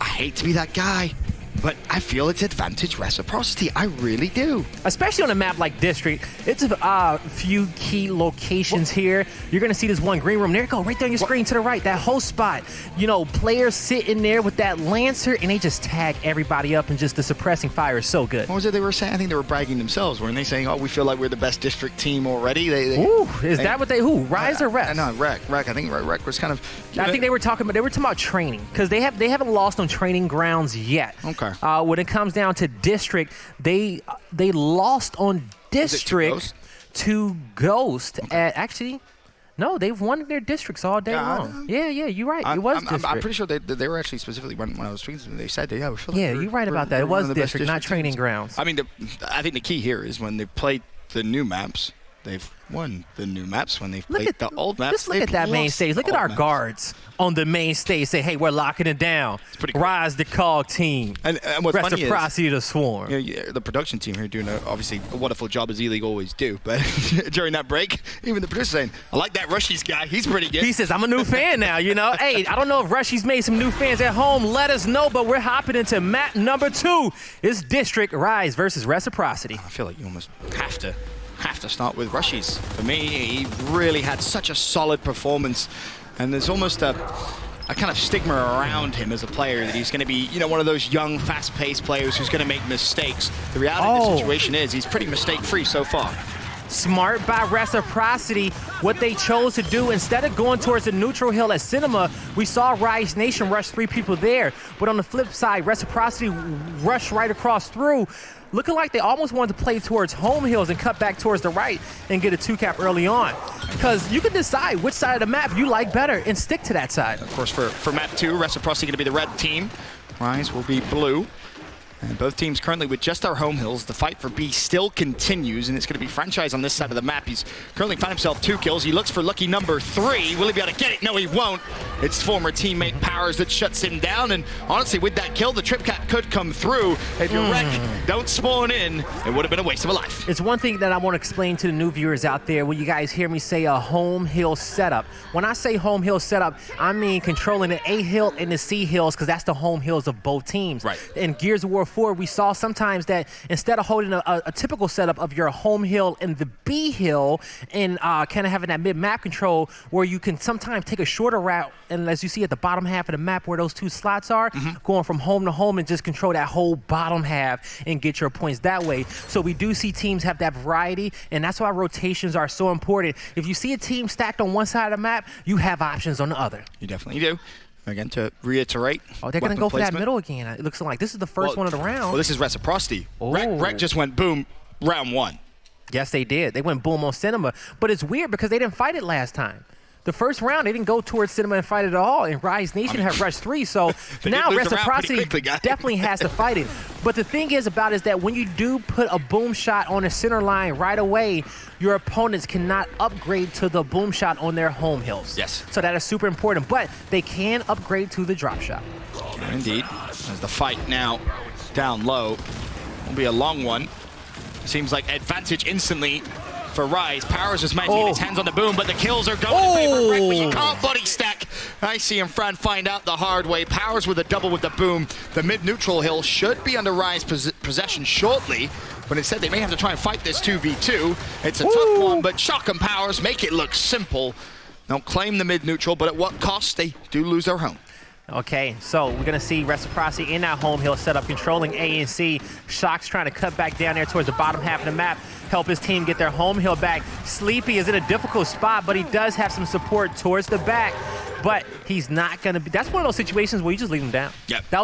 I hate to be that guy, but I feel it's advantage Reciprocity. I really do. Especially on a map like District. It's a few key locations here. You're going to see this one green room. There you go, right there on your screen to the right. That whole spot. You know, players sit in there with that Lancer, and they just tag everybody up, and just the suppressing fire is so good. What was it they were saying? I think they were bragging themselves. Weren't they saying, oh, we feel like we're the best District team already? Ooh, is that what who? Rise or Rec? No, Rec. I think Rec was kind of... I think they were talking about training, because they haven't lost on training grounds yet. Okay. When it comes down to District, they lost on District to Ghost. Okay. Actually, no, they've won their districts all day long. Yeah, you're right. It was District. I'm pretty sure they were actually specifically, when I was speaking to them, they said, we feel like you're right about that. It was District, not training grounds. I mean, I think the key here is when they played the new maps, they've won the new maps. When they've played the old maps, just look at that main stage. Look at our guards on the main stage. Say, hey, we're locking it down. It's pretty cool. Rise the cog team. And what's funny is, Reciprocity to swarm. The production team here doing obviously a wonderful job, as Eleague always do. But during that break, even the producer saying, I like that Rushies guy. He's pretty good. He says, I'm a new fan now, you know. Hey, I don't know if Rushies made some new fans at home. Let us know, but we're hopping into map number 2. It's District Rise versus Reciprocity. I feel like you almost have to start with Rushies. For me, he really had such a solid performance, and there's almost a kind of stigma around him as a player that he's going to be, one of those young, fast-paced players who's going to make mistakes. The reality of the situation is he's pretty mistake-free so far. Smart by Reciprocity. What they chose to do, instead of going towards the neutral hill at Cinema, we saw Rise Nation rush 3 people there. But on the flip side, Reciprocity rushed right across through, looking like they almost wanted to play towards home hills and cut back towards the right and get a 2-cap early on. Because you can decide which side of the map you like better and stick to that side. Of course, for map 2, Reciprocity going to be the red team. Rise will be blue. And both teams currently with just their home hills. The fight for B still continues, and it's going to be Franchise on this side of the map. He's currently found himself 2 kills. He looks for lucky number 3. Will he be able to get it? No, he won't. It's former teammate Powers that shuts him down, and honestly, with that kill, the trip cap could come through. If your Rec don't spawn in, it would have been a waste of a life. It's one thing that I want to explain to the new viewers out there when you guys hear me say a home hill setup. When I say home hill setup, I mean controlling the A hill and the C hills, because that's the home hills of both teams. Right. In Gears of War 4, we saw sometimes that instead of holding a typical setup of your home hill and the B hill and kind of having that mid-map control, where you can sometimes take a shorter route, and as you see at the bottom half of the map where those 2 slots are, going from home to home and just control that whole bottom half and get your points that way. So we do see teams have that variety, and that's why rotations are so important. If you see a team stacked on one side of the map, you have options on the other. You definitely do. Again, to reiterate, they're going to go for that middle again. It looks like this is the first one of the round. Well, this is Reciprocity. Rec just went boom, round 1. Yes, they did. They went boom on Cinema. But it's weird because they didn't fight it last time. The first round, they didn't go towards Cinema and fight it at all, and Rise Nation have rushed 3, so now Reciprocity definitely has to fight it. But the thing is that when you do put a boom shot on a center line right away, your opponents cannot upgrade to the boom shot on their home hills. Yes. So that is super important, but they can upgrade to the drop shot. Indeed. As the fight now down low will be a long one. Seems like advantage instantly for Rise. Powers is managing his hands on the boom, but the kills are going in favor of Rec, but you can't body stack. I see him find out the hard way. Powers with a double with the boom. The mid-neutral hill should be under Rise possession shortly, but instead they may have to try and fight this 2v2. It's a tough one, but Shock and Powers make it look simple. They'll claim the mid-neutral, but at what cost? They do lose their home. Okay, so we're going to see Reciprocity in that home hill setup, controlling A and C. Shock's trying to cut back down there towards the bottom half of the map, help his team get their home hill back. Sleepy is in a difficult spot, but he does have some support towards the back. But he's not going to be. That's one of those situations where you just leave him down. Yep. That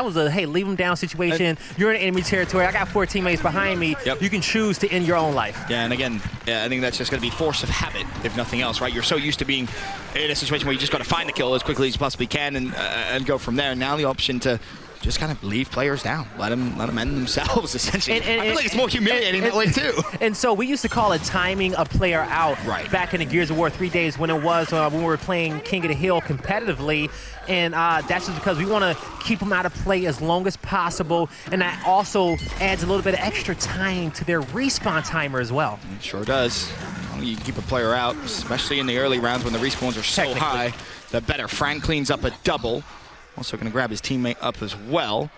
was a hey, leave him down situation. You're in enemy territory. I got 4 teammates behind me. Yep. You can choose to end your own life. Yeah, and again, I think that's just going to be force of habit, if nothing else, right? You're so used to being in a situation where you just got to find the kill as quickly as you possibly can and go from there. Now the option to just kind of leave players down, let them end themselves, essentially. I feel like it's more humiliating that way, too. And so we used to call it timing a player out back in the Gears of War 3 days when it was when we were playing King of the Hill competitively. And that's just because we want to keep them out of play as long as possible. And that also adds a little bit of extra time to their respawn timer as well. It sure does. You can keep a player out, especially in the early rounds when the respawns are so high, the better. Frank cleans up a double. Also going to grab his teammate up as well.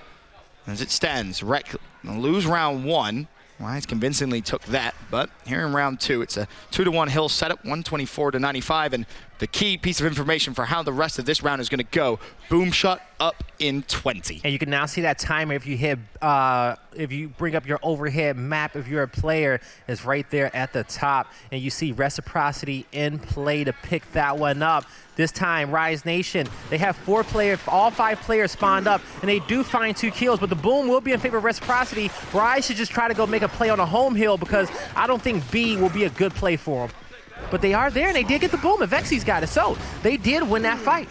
As it stands, Rec lose round 1. Rise convincingly took that, but here in round 2, it's a 2-to-1 hill setup, 124-95, and the key piece of information for how the rest of this round is going to go, boom shot up in 20. And you can now see that timer if you hit, if you bring up your overhead map, if you're a player, it's right there at the top, and you see Reciprocity in play to pick that one up. This time, Rise Nation, they have 4 players, all 5 players spawned up, and they do find 2 kills, but the boom will be in favor of Reciprocity. Rise should just try to go make a play on a home hill because I don't think B will be a good play for them. But they are there, and they did get the boom, and Vexi's got it, so they did win that fight.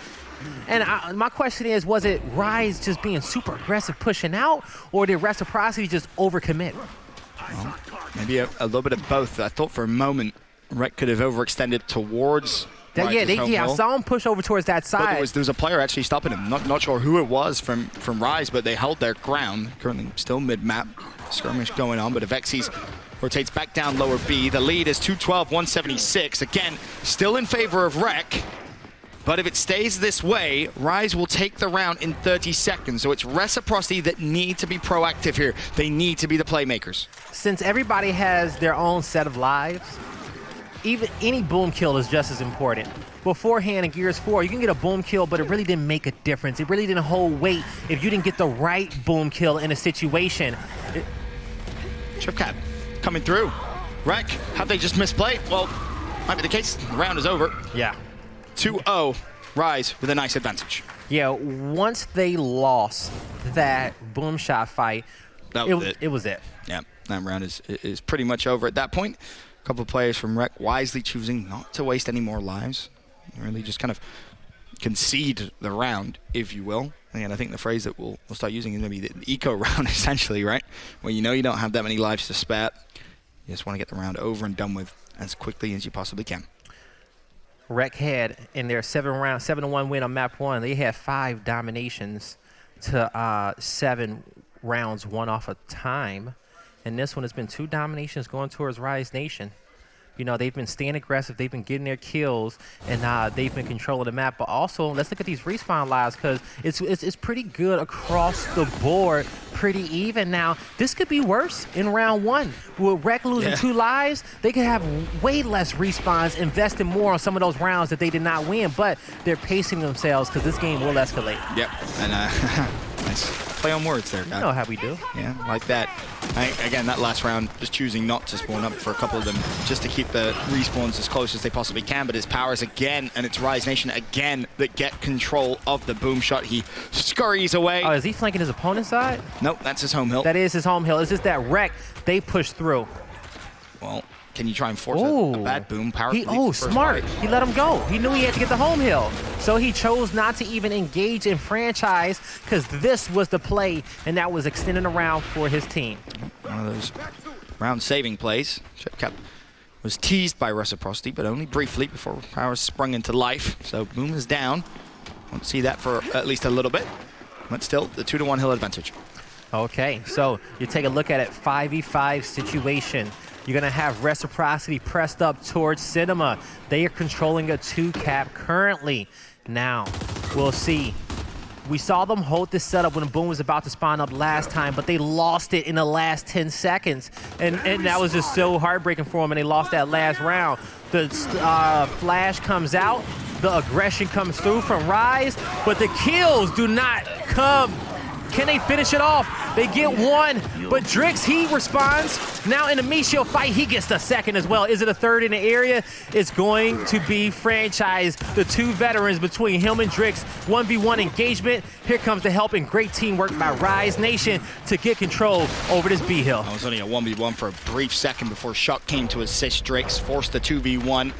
And my question is, was it Rise just being super aggressive pushing out, or did Reciprocity just overcommit? Well, maybe a little bit of both. I thought for a moment Rec could have overextended towards I saw him push over towards that side. But there was a player actually stopping him. Not sure who it was from Rise, but they held their ground. Currently still mid-map. Skirmish going on, but Avexis rotates back down lower B. The lead is 212-176. Again, still in favor of Rec. But if it stays this way, Rise will take the round in 30 seconds. So it's Reciprocity that need to be proactive here. They need to be the playmakers. Since everybody has their own set of lives, even any boom kill is just as important. Beforehand in Gears 4, you can get a boom kill, but it really didn't make a difference. It really didn't hold weight if you didn't get the right boom kill in a situation. Tripcat coming through. Rec, have they just misplayed? Well, might be the case. The round is over. Yeah. 2-0, Rise with a nice advantage. Yeah, once they lost that boom shot fight, it was it. Yeah, that round is pretty much over at that point. A couple of players from Rec wisely choosing not to waste any more lives. Really just kind of concede the round, if you will. And I think the phrase that we'll start using is going to be the eco round, essentially, right? Where you know you don't have that many lives to spare. You just want to get the round over and done with as quickly as you possibly can. Rec had in their 7-1 win on map 1, they had 5 dominations to 7 rounds won off of time. And this one has been 2 dominations going towards Rise Nation. You know, they've been staying aggressive, they've been getting their kills, and they've been controlling the map. But also, let's look at these respawn lives, because it's pretty good across the board, pretty even. Now, this could be worse in round 1. With Rec losing 2 lives, they could have way less respawns, investing more on some of those rounds that they did not win, but they're pacing themselves because this game will escalate. Yep, and nice play on words there, guy. You know how we do. Yeah, like that. Again, that last round, just choosing not to spawn up for a couple of them, just to keep the respawns as close as they possibly can. But it's Powers again, and it's Rise Nation again that get control of the boom shot. He scurries away. Oh, is he flanking his opponent's side? Nope, that's his home hill. That is his home hill. It's just that Rec, they push through. Well, Can you try and force a bad boom? Power. Smart. He let him go. He knew he had to get the home hill. So he chose not to even engage in franchise because this was the play, and that was extending around for his team. One of those round-saving plays. Tripcap was teased by Reciprocity, but only briefly before Power sprung into life. So boom is down. Won't see that for at least a little bit. But still, the 2-1 hill advantage. Okay, so you take a look at it, 5v5 situation. You're going to have Reciprocity pressed up towards Cinema. They are controlling a 2-cap currently. Now, we'll see. We saw them hold this setup when Boom was about to spawn up last time, but they lost it in the last 10 seconds. And that was just so heartbreaking for them, and they lost that last round. The flash comes out. The aggression comes through from Rise, but the kills do not come. Can they finish it off? They get one, but Drix, he responds. Now in the Michio fight, he gets the second as well. Is it a third in the area? It's going to be franchise. The two veterans between him and Drix, 1v1 engagement. Here comes the help and great teamwork by Rise Nation to get control over this B hill. It was only a 1v1 for a brief second before Shuck came to assist Drix, forced the 2v1.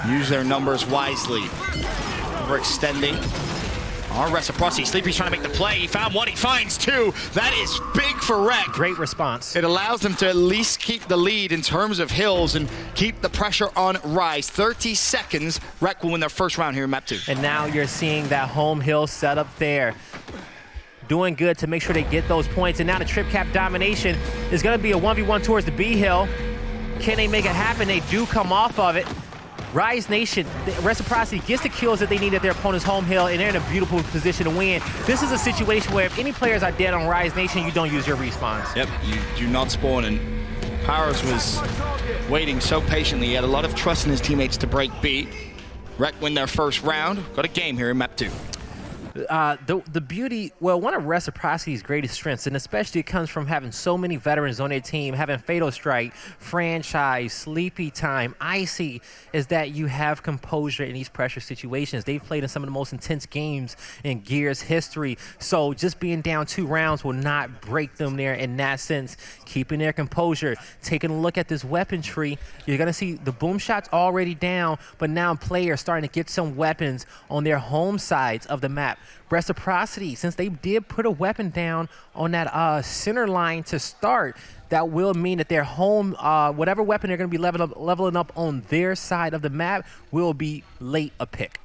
Use their numbers wisely. Overextending. Our Reciprocity. Sleepy's trying to make the play. He found one, he finds two. That is big for Rec. Great response. It allows them to at least keep the lead in terms of hills and keep the pressure on Rise. 30 seconds. Rec will win their first round here in map 2. And now you're seeing that home hill setup there. Doing good to make sure they get those points. And now the trip cap domination is going to be a 1v1 towards the B hill. Can they make it happen? They do come off of it. Rise Nation, Reciprocity gets the kills that they need at their opponent's home hill, and they're in a beautiful position to win. This is a situation where if any players are dead on Rise Nation, you don't use your respawns. Yep, you do not spawn, and Powers was waiting so patiently. He had a lot of trust in his teammates to break B. Rec win their first round. Got a game here in map 2. The beauty, well, one of Reciprocity's greatest strengths, and especially it comes from having so many veterans on their team, having Fatal Strike, Franchise, Sleepy Time, Icy, is that you have composure in these pressure situations. They've played in some of the most intense games in Gears history, so just being down 2 rounds will not break them there in that sense. Keeping their composure, taking a look at this weapon tree, you're going to see the boom shots already down, but now players starting to get some weapons on their home sides of the map. Reciprocity, since they did put a weapon down on that center line to start, that will mean that their home, whatever weapon they're going to be leveling up on their side of the map will be late a pick.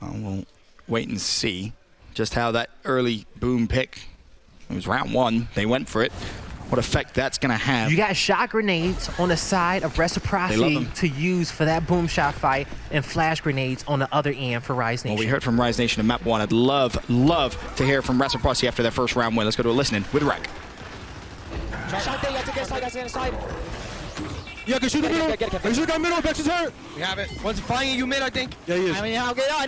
We'll wait and see just how that early boom pick, it was round 1, they went for it. What effect that's going to have. You got shot grenades on the side of Reciprocity to use for that boom shot fight, and flash grenades on the other end for Rise Nation. Well, we heard from Rise Nation in map 1. I'd love to hear from Reciprocity after their first round win. Let's go to a listening with Rec. Shot there, you have to get inside. Yeah, can shoot the middle. Can shoot the middle. Vex is hurt. We have it. One's flying at you mid, I think. Yeah, he is. I need help, get out. I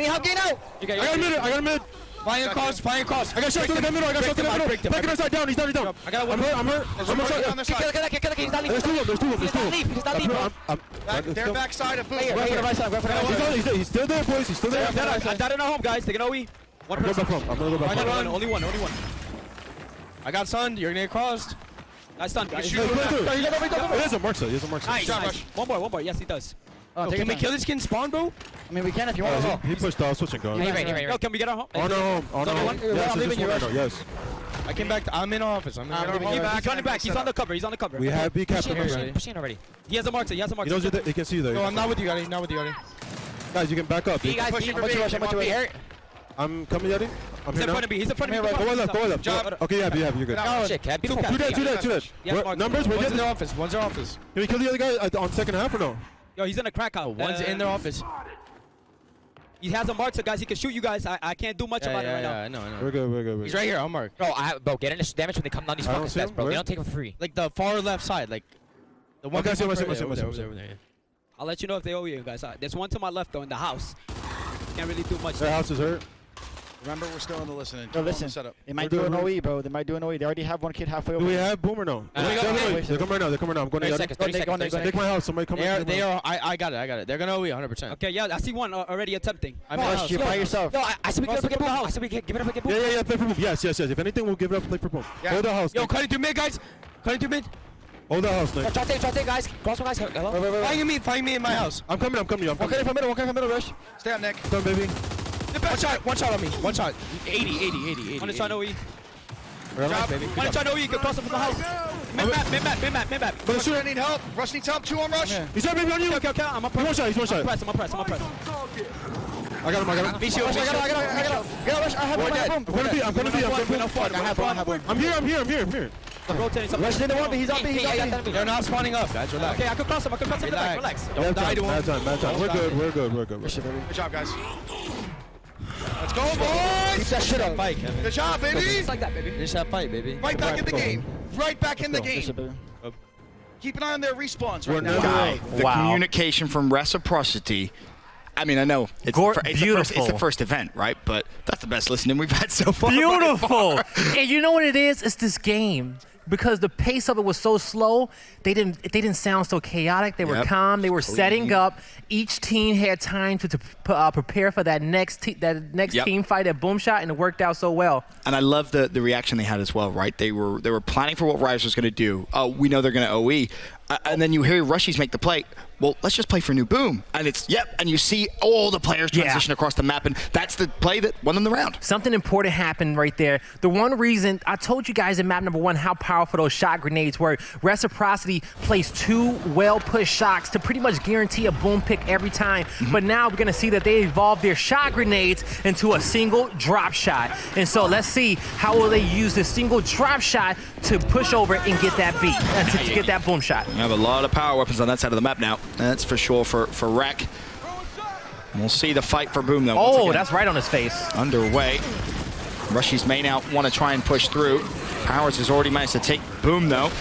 I got a mid. Flying across. I got shots to the middle. Take him inside down. He's down. I got one. I'm hurt. I'm hurt. On the side. He's not leaving. There's two of them. He's not leaving. Their backside of boom. He's still there, boys. He's still there. I'm down in our home, guys. Take an OE. I'm gonna go back home. Only one. I got stunned. You're gonna get crossed. I stunned. He has a mark, so he has a mark. Nice. One more. Yes, he does. Can we kill this kid and spawn, bro? I mean, we can if you want. He pushed off, switch and go. Yo, can we get our home? On our home. I'm leaving you. Yes. I came back. I'm in office. I'm He's running back. He's on the cover. We have B cap already. Pushing already. He has a mark. He knows he can see you there. No, I'm not with you, Yachty. Guys, you can back up. Guys, pushing how much you here? I'm coming, Yachty. I'm here now. He's in front of me. Go left. Okay, yeah, you're good. Oh, shit, Cap. Two dead. Numbers, we're One's in getting. their office. One's their office. Can we kill the other guy on second half or no? Yo, he's in a crack house. One's in their office. He has a mark, so guys, he can shoot you guys. I can't do much about it right now. I know. We're good. He's right here. I'll mark. Bro, get initial damage when they come down these fucking steps, bro. They don't take it for free. Like the far left side, like the one. Okay, I see over there. there. I'll let you know if they owe you guys. There's one to my left though in the house. Can't really do much. Their house is hurt. Remember, we're still in the listening. No, listen. They might do an OE, bro. They might do an OE. They already have one kid halfway over. Do we have boom or no? They're coming right now. I'm going to 30 seconds. take my house. Somebody come in. They are. I got it. They're gonna OE 100%. Okay, yeah, I see one already attempting. I'm in the house. You're by yourself. Yo, I said we give it up a house. I said we give it up a boom. Yeah. Play for boom. Yes. If anything, we'll give it up. Play for boom. Hold the house. Yo, cutting through mid, guys. Cutting through mid. Hold that house, Nick. Try take, guys. Cross one, guys. Hello. Find me in my house. I'm coming. One clear from middle, Rush. Stay up, Nick. Done, baby. One shot on me. One shot. 80. One is trying to OE. Job. Baby. One is trying to OE. You can cross him from the house. Mid map. But shoot, I need help. Rush needs help. 2 on Rush. He's right, baby, on you. Okay. I'm up. He's one shot. I'm press. I got him. Me shield. I got Rush. I have him. I'm gonna be. I have one. I'm here. I'm rotating. Rush didn't want me. He's up. They're not spawning up, guys. Relax. Okay, I can cross him. Relax. Don't die to him. Bad time. We're good. Good job, guys. Let's go, boys. Keep that shit up. Fight, Kevin. Good job, baby. Just like that, baby. Finish that fight, baby. Right back in the game. Right back in the Push it, game. baby. Keep an eye on their respawns We're right now. never Guy, the Wow. communication from Reciprocity. I mean, I know it's, Beautiful. it's the first event, right? But that's the best listening we've had so far. Beautiful. And you know what it is? It's this game. Because the pace of it was so slow, they didn't sound so chaotic. They were calm. They were setting up. Each team had time to prepare for that next team fight at Boomshot, and it worked out so well. And I love the reaction they had as well, right? They were planning for what Rise was going to do. We know they're going to OE. And then you hear Rushies make the play. Well, let's just play for new Boom. And it's, and you see all the players transition across the map, and that's the play that won them the round. Something important happened right there. The one reason, I told you guys in map number 1 how powerful those shot grenades were. Reciprocity placed 2 well-pushed shots to pretty much guarantee a Boom pick every time. But now we're going to see that they evolved their shot grenades into a single drop shot. And so let's see how will they use this single drop shot to push over and get that beat, and to get that Boom shot. We have a lot of power weapons on that side of the map now. That's for sure for Rec. We'll see the fight for Boom, though. Oh, that's right on his face. Underway. Rushies may now want to try and push through. Powers has already managed to take Boom, though.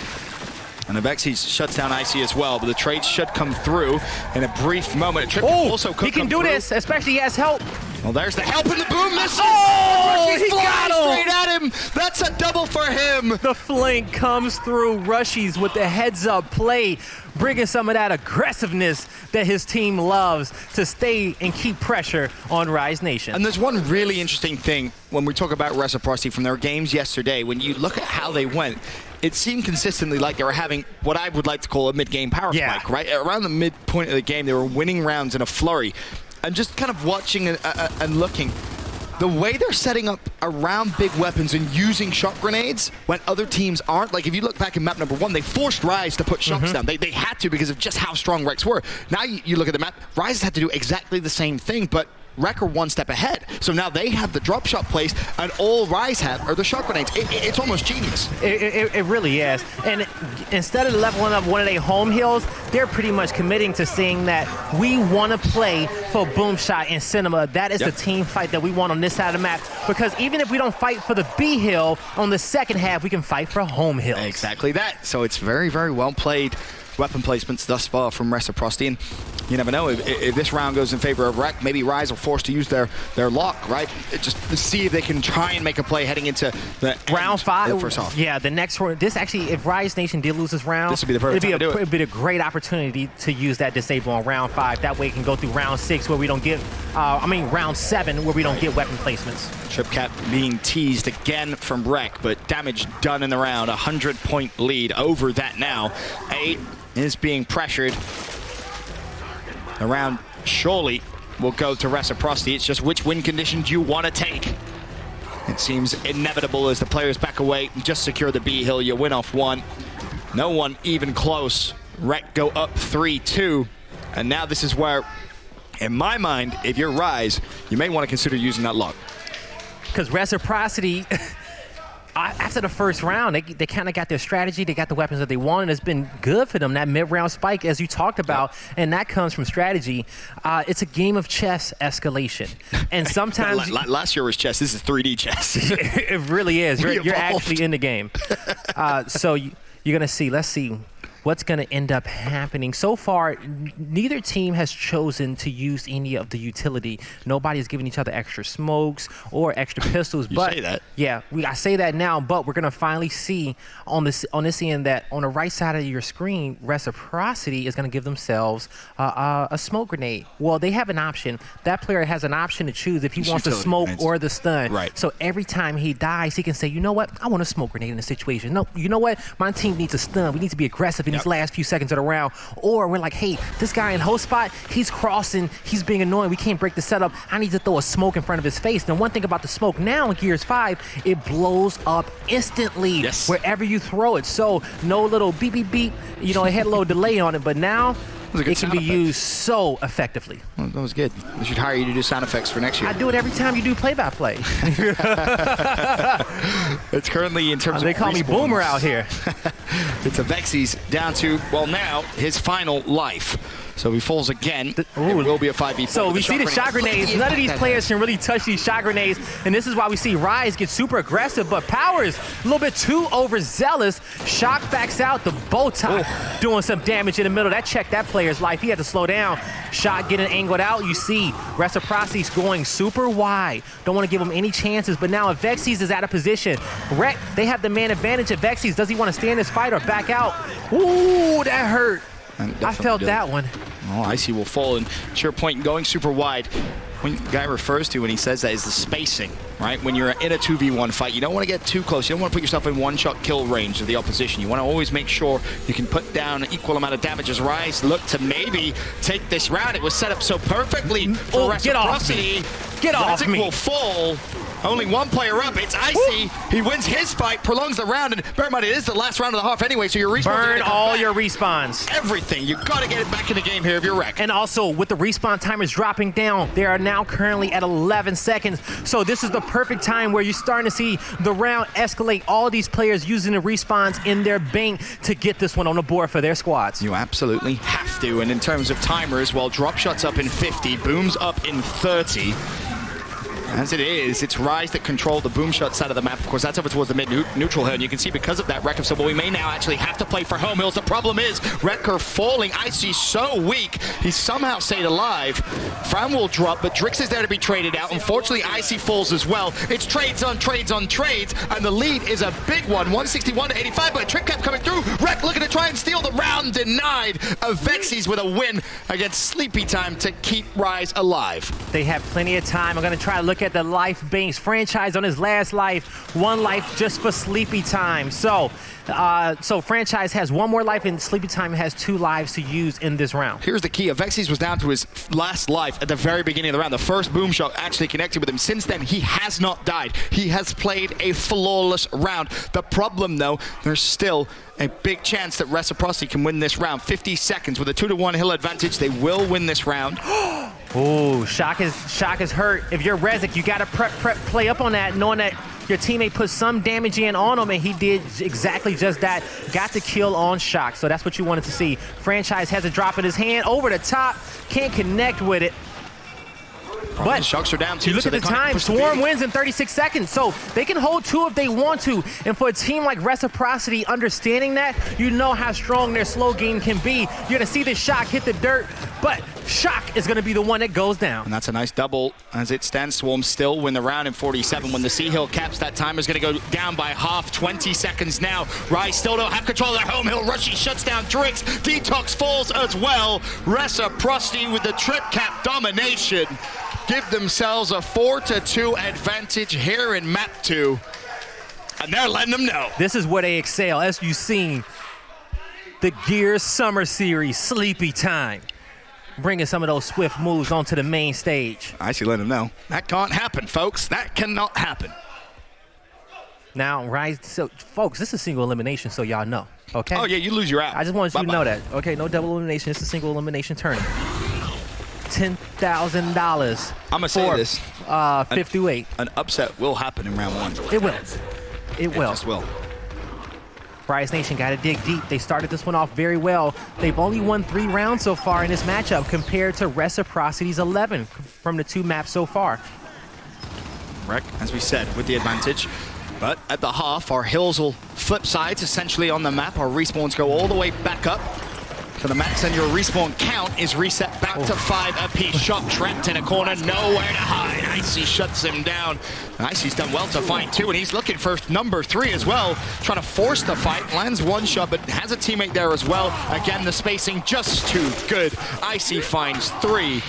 And Avexi shuts down Icy as well, but the trades should come through in a brief moment. Trip also could he can do this, especially he has help. Well, there's the help in the Boom misses. Oh, he got got him. straight at him. That's a double for him. The flank comes through. Rushies with the heads-up play, bringing some of that aggressiveness that his team loves to stay and keep pressure on Rise Nation. And there's one really interesting thing when we talk about Reciprocity from their games yesterday. When you look at how they went, it seemed consistently like they were having what I would like to call a mid-game power spike, right? Around the midpoint of the game, they were winning rounds in a flurry. And just kind of watching and looking, the way they're setting up around big weapons and using shot grenades when other teams aren't. Like if you look back in map number 1, they forced Rise to put shots down. They had to because of just how strong Rex were. Now you look at the map, Rise had to do exactly the same thing, but Rec are one step ahead. So now they have the drop shot place, and all Rise have are the shot grenades. It's almost genius. It really is. And instead of leveling up one of their home hills, they're pretty much committing to saying that we want to play for Boomshot and Cinema. That is the team fight that we want on this side of the map. Because even if we don't fight for the B hill on the second half, we can fight for home hills. Exactly that. So it's very, very well played weapon placements thus far from Reciprocity. And you never know, if this round goes in favor of Rec, maybe Rise are forced to use their lock, right? Just to see if they can try and make a play heading into the round 5. First off. Yeah, the next round. This actually, if Rise Nation did lose this round, this would be the perfect time to do it. It'd be a great opportunity to use that disable on round 5. That way it can go through round 6 where we don't get, round 7 where we don't get weapon placements. Tripcat being teased again from Rec, but damage done in the round. 100-point lead over that now. 8 is being pressured. The round surely will go to Reciprocity. It's just which win conditions you want to take. It seems inevitable as the players back away. Just secure the B hill. You win off 1. No one even close. Rec go up 3-2. And now this is where, in my mind, if you're Rise, you may want to consider using that lock. Because Reciprocity, after the first round, they kind of got their strategy. They got the weapons that they want, and it's been good for them. That mid-round spike, as you talked about, and that comes from strategy. It's a game of chess escalation. And sometimes... Last year was chess. This is 3D chess. It really is. You're actually in the game. So you're going to see. Let's see. what's going to end up happening. So far, neither team has chosen to use any of the utility. Nobody's giving each other extra smokes or extra pistols. You but say that. Yeah, I say that now, but we're going to finally see on this end that on the right side of your screen, Reciprocity is going to give themselves a smoke grenade. Well, they have an option. That player has an option to choose if he wants the smoke or the stun. Right. So every time he dies, he can say, you know what? I want a smoke grenade in this situation. No, you know what? My team needs a stun. We need to be aggressive in these last few seconds of the round. Or we're like, hey, this guy in host spot, he's crossing. He's being annoying. We can't break the setup. I need to throw a smoke in front of his face. And one thing about the smoke now in Gears 5, it blows up instantly wherever you throw it. So no little beep, beep, beep. You know, it had a little delay on it, but now it can be used so effectively. Well, that was good. We should hire you to do sound effects for next year. I do it every time you do play-by-play. It's currently in terms of they call me Boomer out here. It's a Vexies down to, well, now his final life. So he falls again. It will be a 5v4. So we see the shot grenades. None of these players can really touch these shot grenades. And this is why we see Rise get super aggressive. But Powers, a little bit too overzealous. Shock backs out. The bow tie doing some damage in the middle. That checked that player's life. He had to slow down. Shot getting angled out. You see Reciprocity's going super wide. Don't want to give him any chances. But now if Vexies is out of position, Rec, they have the man advantage at Vexies. Does he want to stay in this fight or back out? Ooh, that hurt. I felt that one. Oh, Icy will fall. And to your point, going super wide, when the guy refers to when he says that is the spacing, right? When you're in a 2v1 fight, you don't want to get too close. You don't want to put yourself in one-shot kill range of the opposition. You want to always make sure you can put down an equal amount of damage as Rise look to maybe take this round. It was set up so perfectly for Reciprocity. Get off me. Will fall. Only one player up. It's Icy. He wins his fight, prolongs the round, and bear in mind, it is the last round of the half anyway, so your respawns burn all your respawns. Everything. You got to get it back in the game here if you're Rec. And also, with the respawn timers dropping down, they are now currently at 11 seconds. So this is the perfect time where you're starting to see the round escalate. All of these players using the respawns in their bank to get this one on the board for their squads. You absolutely have to. And in terms of timers, well, drop shots up in 50, booms up in 30. As it is, it's Rise that control the boom shot side of the map. Of course, that's over towards the mid-neutral hill, and you can see because of that, Wrecker, so we may now actually have to play for home hills. The problem is, Wrecker falling. Icy's so weak, he somehow stayed alive. Fran will drop, but Drix is there to be traded out. Unfortunately, Icy falls as well. It's trades on trades on trades, and the lead is a big one, 161 to 85, but a trip cap coming through. Wreck looking to try and steal the round, denied. Vexies with a win against Sleepy Time to keep Rise alive. They have plenty of time. I'm going to try to look at the life banks. Franchise on his last life, one life just for Sleepy Time. So Franchise has one more life, and Sleepy Time has 2 lives to use in this round. Here's the key. Vexies was down to his last life at the very beginning of the round. The first boom shot actually connected with him. Since then, he has not died. He has played a flawless round. The problem, though, there's still a big chance that Reciprocity can win this round. 50 seconds with a 2-1 hill advantage. They will win this round. Oh, Shock is hurt. If you're Rezik, you got to prep, play up on that, knowing that your teammate put some damage in on him, and he did exactly just that. Got the kill on Shock, so that's what you wanted to see. Franchise has a drop in his hand, over the top, can't connect with it. But the Shocks are down too. You look at the time, Swarm wins in 36 seconds, so they can hold 2 if they want to. And for a team like Reciprocity, understanding that, you know how strong their slow game can be. You're gonna see the Shock hit the dirt, but Shock is gonna be the one that goes down. And that's a nice double as it stands. Swarm still win the round in 47. When the Sea Hill caps, that time is gonna go down by half, 20 seconds now. Rise still don't have control of their home hill. Rushy shuts down Drix. Detox falls as well. Reciprocity with the trip cap domination. Give themselves a 4-2 advantage here in map 2. And they're letting them know. This is where they excel. As you've seen, the Gears Summer Series, Sleepy Time, bringing some of those swift moves onto the main stage. I see, let them know. That can't happen, folks. That cannot happen. Now, Rise, so folks, this is single elimination, so y'all know, okay? Oh, yeah, you lose your out. I just wanted you to know that. Okay, no double elimination. It's a single elimination tournament. $10,000. I'm gonna say this. 58. An upset will happen in round 1. It will. It will. Just will. Rise Nation got to dig deep. They started this one off very well. They've only won 3 rounds so far in this matchup compared to Reciprocity's 11 from the 2 maps so far. Rec, as we said, with the advantage. But at the half, our hills will flip sides essentially on the map. Our respawns go all the way back up to the max, and your respawn count is reset back to 5 apiece. Shot trapped in a corner, nowhere to hide. Icy shuts him down. Icy's done well to find 2, and he's looking for number 3 as well. Trying to force the fight, lands 1 shot, but has a teammate there as well. Again, the spacing just too good. Icy finds 3.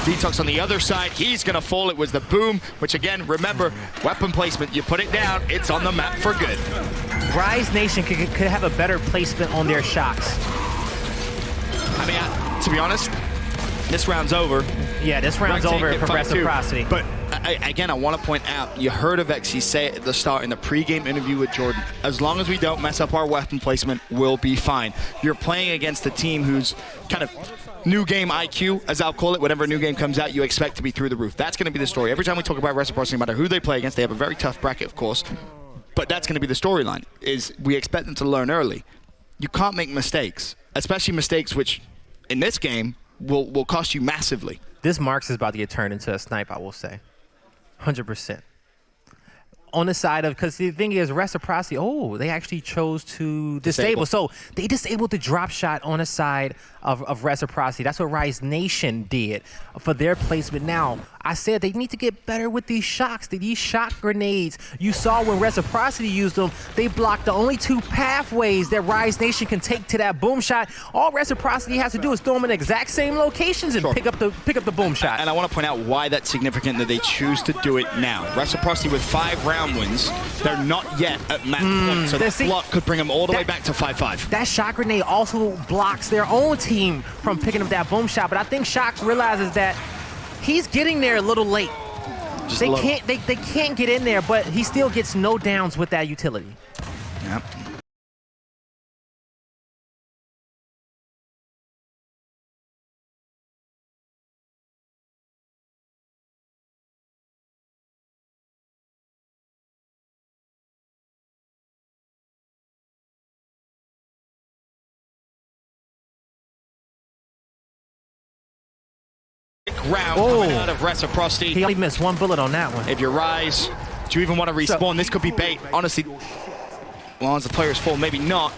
Detox on the other side, he's gonna fall. It was the boom, which again, remember, weapon placement, you put it down, it's on the map for good. Rise Nation could have a better placement on their shots. I mean, to be honest, this round's over. Yeah, this round's over for Reciprocity. But again, I want to point out, you heard of XC say at the start in the pregame interview with Jordan, as long as we don't mess up our weapon placement, we'll be fine. You're playing against a team who's kind of new game IQ, as I'll call it. Whenever a new game comes out, you expect to be through the roof. That's going to be the story. Every time we talk about Reciprocity, no matter who they play against, they have a very tough bracket, of course. But that's going to be the storyline, is we expect them to learn early. You can't make mistakes, especially mistakes which, in this game, will cost you massively. This Marks is about to get turned into a snipe, I will say. 100%. On the side of, because the thing is, Reciprocity, they actually chose to disable. So they disabled the drop shot on the side of Reciprocity. That's what Rise Nation did for their placement. Now, I said they need to get better with these shocks. These shock grenades, you saw when Reciprocity used them, they blocked the only 2 pathways that Rise Nation can take to that boom shot. All Reciprocity has to do is throw them in the exact same locations and pick up the boom shot. And I want to point out why that's significant that they choose to do it now. Reciprocity with 5 round wins, they're not yet at match point, so that block could bring them all the way back to 5-5. That shock grenade also blocks their own team from picking up that boom shot, but I think Shock realizes that he's getting there a little late. They can't get in there, but he still gets no downs with that utility. Yep. Round coming out of Reciprocity. He only missed 1 bullet on that one. If you Rise, do you even want to respawn? This could be bait. Honestly, well, as the players fall, maybe not.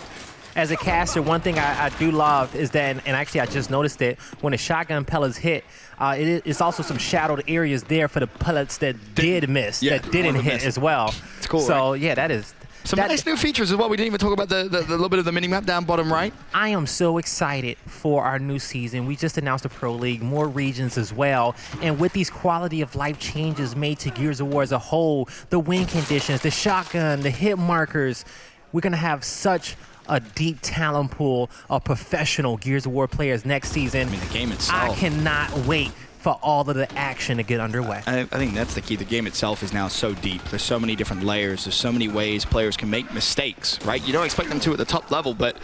As a caster, one thing I do love is that, and actually I just noticed it, when the shotgun pellets hit, it's also some shadowed areas there for the pellets that did miss, that didn't hit as well. It's cool, so, right? Yeah, that is... Some nice new features as well. We didn't even talk about the little bit of the mini-map down bottom right. I am so excited for our new season. We just announced the Pro League, more regions as well. And with these quality of life changes made to Gears of War as a whole, the win conditions, the shotgun, the hit markers, we're going to have such a deep talent pool of professional Gears of War players next season. I mean, the game itself. I cannot wait for all of the action to get underway. I think that's the key. The game itself is now so deep. There's so many different layers. There's so many ways players can make mistakes, right? You don't expect them to at the top level, but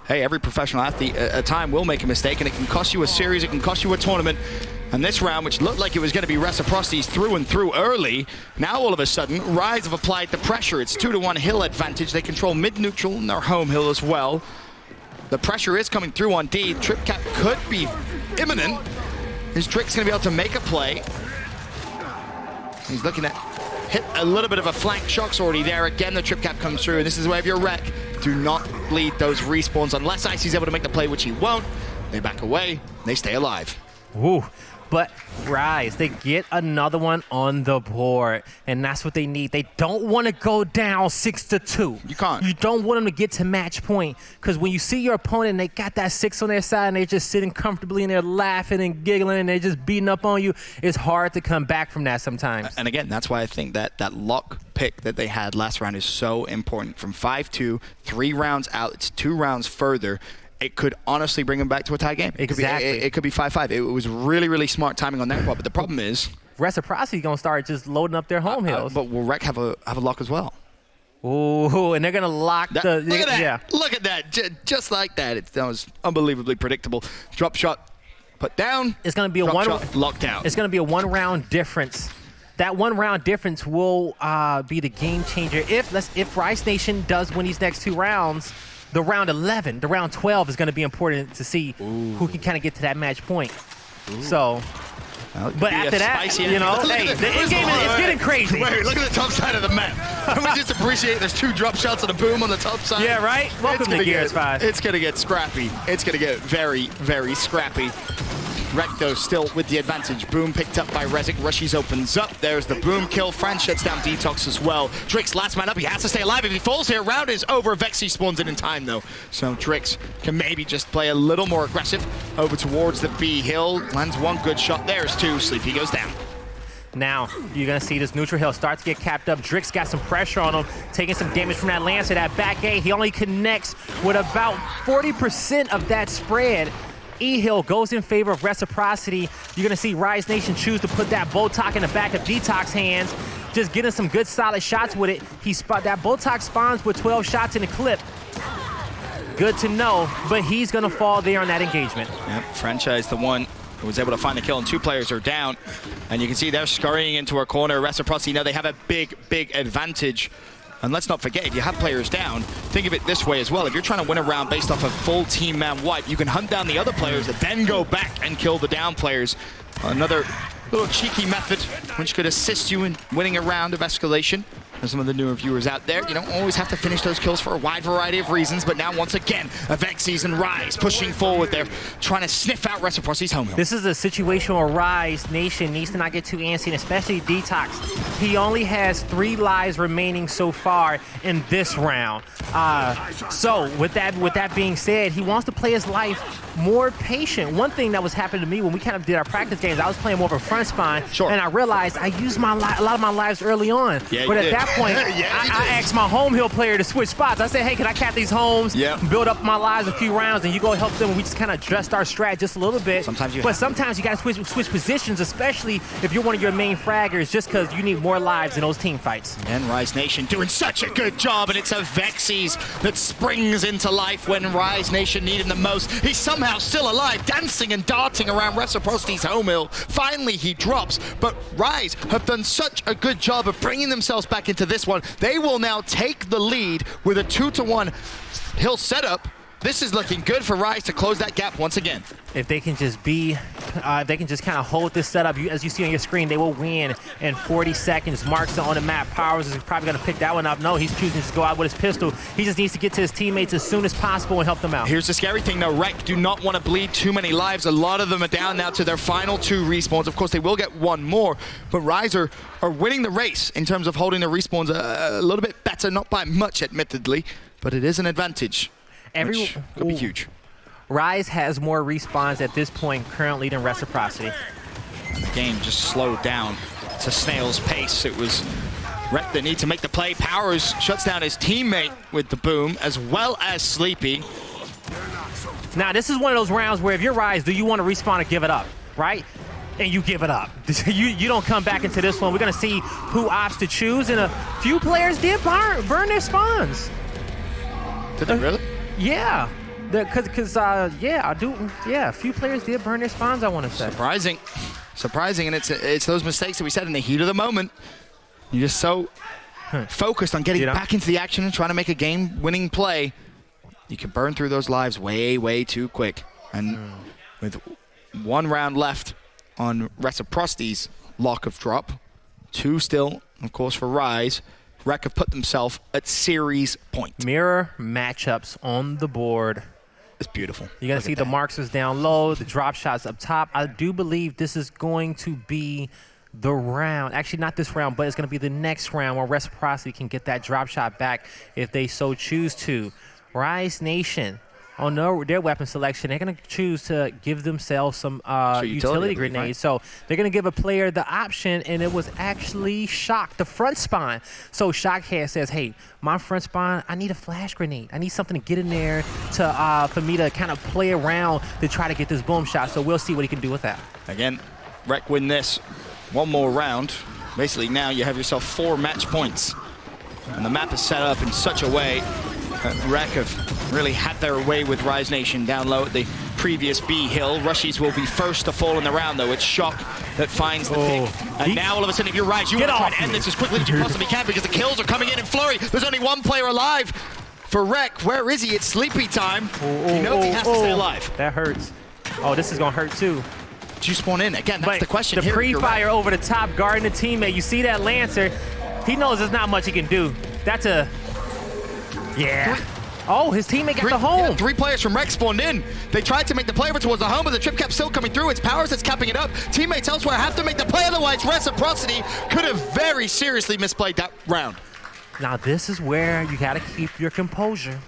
hey, every professional athlete at a time will make a mistake, and it can cost you a series, it can cost you a tournament. And this round, which looked like it was going to be Reciprocity's through and through early, now all of a sudden, Rise have applied the pressure. It's 2-1 hill advantage. They control mid-neutral and their home hill as well. The pressure is coming through on D. Trip cap could be imminent. His Trick's going to be able to make a play. He's looking at hit a little bit of a flank. Shock's already there. Again, the trip cap comes through. And this is where if you're wreck, do not bleed those respawns. Unless Icy's able to make the play, which he won't. They back away. They stay alive. Ooh. But Rise, they get another one on the board, and that's what they need. They don't want to go down 6-2. You can't. You don't want them to get to match point, because when you see your opponent, they got that 6 on their side, and they're just sitting comfortably, and they're laughing and giggling, and they're just beating up on you. It's hard to come back from that sometimes. And again, that's why I think that lock pick that they had last round is so important. From 5-2, 3 rounds out, it's 2 rounds further. It could honestly bring them back to a tie game. Exactly. It could be 5-5. It was really, really smart timing on their part. But the problem is, Reciprocity gonna start just loading up their home hills. But will Rec have a lock as well? Ooh, and they're gonna lock Look at that! Yeah. Look at that! Just like that. That was unbelievably predictable. Drop shot, put down. It's gonna be a locked out. It's gonna be a 1-round difference. That 1-round difference will be the game changer if Rise Nation does win these next 2 rounds. The round 11, the round 12 is going to be important to see who can kind of get to that match point. So But after that, you know, hey, the in-game is getting crazy. Wait, look at the top side of the map. We just appreciate there's 2 drop shots and a boom on the top side. Yeah, right? Welcome to Gears 5. It's going to get scrappy. It's going to get very, very scrappy. Rek, though, still with the advantage. Boom picked up by Rezik. Rushies opens up. There's the boom kill. Fran shuts down Detox as well. Drix, last man up. He has to stay alive. If he falls here, round is over. Vexy spawns in time, though. So Drix can maybe just play a little more aggressive over towards the B hill. Lands 1 good shot. There's 2. Sleepy goes down. Now, you're going to see this neutral hill start to get capped up. Drix got some pressure on him, taking some damage from that Lancer. That back A, he only connects with about 40% of that spread. E-Hill goes in favor of Reciprocity. You're going to see Rise Nation choose to put that Botox in the back of Detox hands, just getting some good solid shots with it. That Botox spawns with 12 shots in the clip. Good to know, but he's going to fall there on that engagement. Yep, Franchise the one who was able to find the kill, and 2 players are down. And you can see they're scurrying into our corner. Reciprocity, now they have a big, big advantage. And let's not forget, if you have players down, think of it this way as well. If you're trying to win a round based off a full team man wipe, you can hunt down the other players and then go back and kill the down players. Another little cheeky method which could assist you in winning a round of escalation. For some of the newer viewers out there, you don't always have to finish those kills for a wide variety of reasons, but now once again, Avexis and Rise pushing forward there, trying to sniff out Reciprocity's home hill. This is a situation where Rise Nation needs to not get too antsy, and especially Detox. He only has 3 lives remaining so far in this round. So with that being said, he wants to play his life more patient. One thing that was happening to me when we kind of did our practice games, I was playing more of a front spine, and I realized I used a lot of my lives early on. Yeah, but at that point, I asked my home hill player to switch spots. I said, hey, can I cap these homes, build up my lives a few rounds, and you go help them, and we just kind of adjust our strat just a little bit. Sometimes you got to switch positions, especially if you're one of your main fraggers, just because you need more lives in those team fights. And Rise Nation doing such a good job, and it's Avexis that springs into life when Rise Nation need him the most. He's somehow still alive, dancing and darting around Reciprocity's home hill. Finally, he drops, but Rise have done such a good job of bringing themselves back into this one. They will now take the lead with a 2-to-1 hill setup. This is looking good for Rise to close that gap once again. If they can just kind of hold this setup, as you see on your screen, they will win in 40 seconds. Marks on the map. Powers is probably going to pick that one up. No, he's choosing to go out with his pistol. He just needs to get to his teammates as soon as possible and help them out. Here's the scary thing, though. Rek do not want to bleed too many lives. A lot of them are down now to their final 2 respawns. Of course, they will get 1 more, but Rise are winning the race in terms of holding their respawns a little bit better, not by much, admittedly, but it is an advantage. Which could be huge. Rise has more respawns at this point currently than Reciprocity. And the game just slowed down to a snail's pace. It was Rek that need to make the play. Powers shuts down his teammate with the boom, as well as Sleepy. Now, this is one of those rounds where if you're Rise, do you want to respawn or give it up, right? And you give it up. You don't come back into this one. We're going to see who opts to choose, and a few players did burn their spawns. Did they really? Yeah, a few players did burn their spawns, I want to say. Surprising, and it's those mistakes that we said in the heat of the moment. You're just so focused on getting back into the action and trying to make a game-winning play. You can burn through those lives way, way too quick. And with 1 round left on Reciprocity's lock of drop, 2 still, of course, for Rise, Rek have put themselves at series point. Mirror matchups on the board. It's beautiful. You're going to see the marksers down low, the drop shots up top. I do believe this is going to be the round. Actually, not this round, but it's going to be the next round where Reciprocity can get that drop shot back if they so choose to. Rise Nation, on their weapon selection, they're going to choose to give themselves some utility grenades. Right? So they're going to give a player the option, and it was actually Shock, the front spine. So Shockhead says, hey, my front spine, I need a flash grenade. I need something to get in there for me to kind of play around to try to get this boom shot. So we'll see what he can do with that. Again, Rek win this 1 more round. Basically, now you have yourself 4 match points. And the map is set up in such a way that Rek have really had their way with Rise Nation down low at the previous B hill. Rushies will be first to fall in the round, though. It's Shock that finds the pick. And now, all of a sudden, if you're Rise, you want to try and end this as quickly as you possibly can because the kills are coming in flurry. There's only 1 player alive for Rek. Where is he? It's sleepy time. He knows he has to stay alive. That hurts. Oh, this is going to hurt, too. did you spawn in? Again, that's But the question the here. pre-fire over the top guarding the teammate. You see that Lancer? He knows there's not much he can do. That's a... Yeah. Oh, his teammate got the home. Yeah, 3 players from Rex spawned in. They tried to make the play over towards the home, but the trip cap's still coming through. It's Powers that's capping it up. Teammates elsewhere have to make the play, otherwise Reciprocity could have very seriously misplayed that round. Now, this is where you got to keep your composure.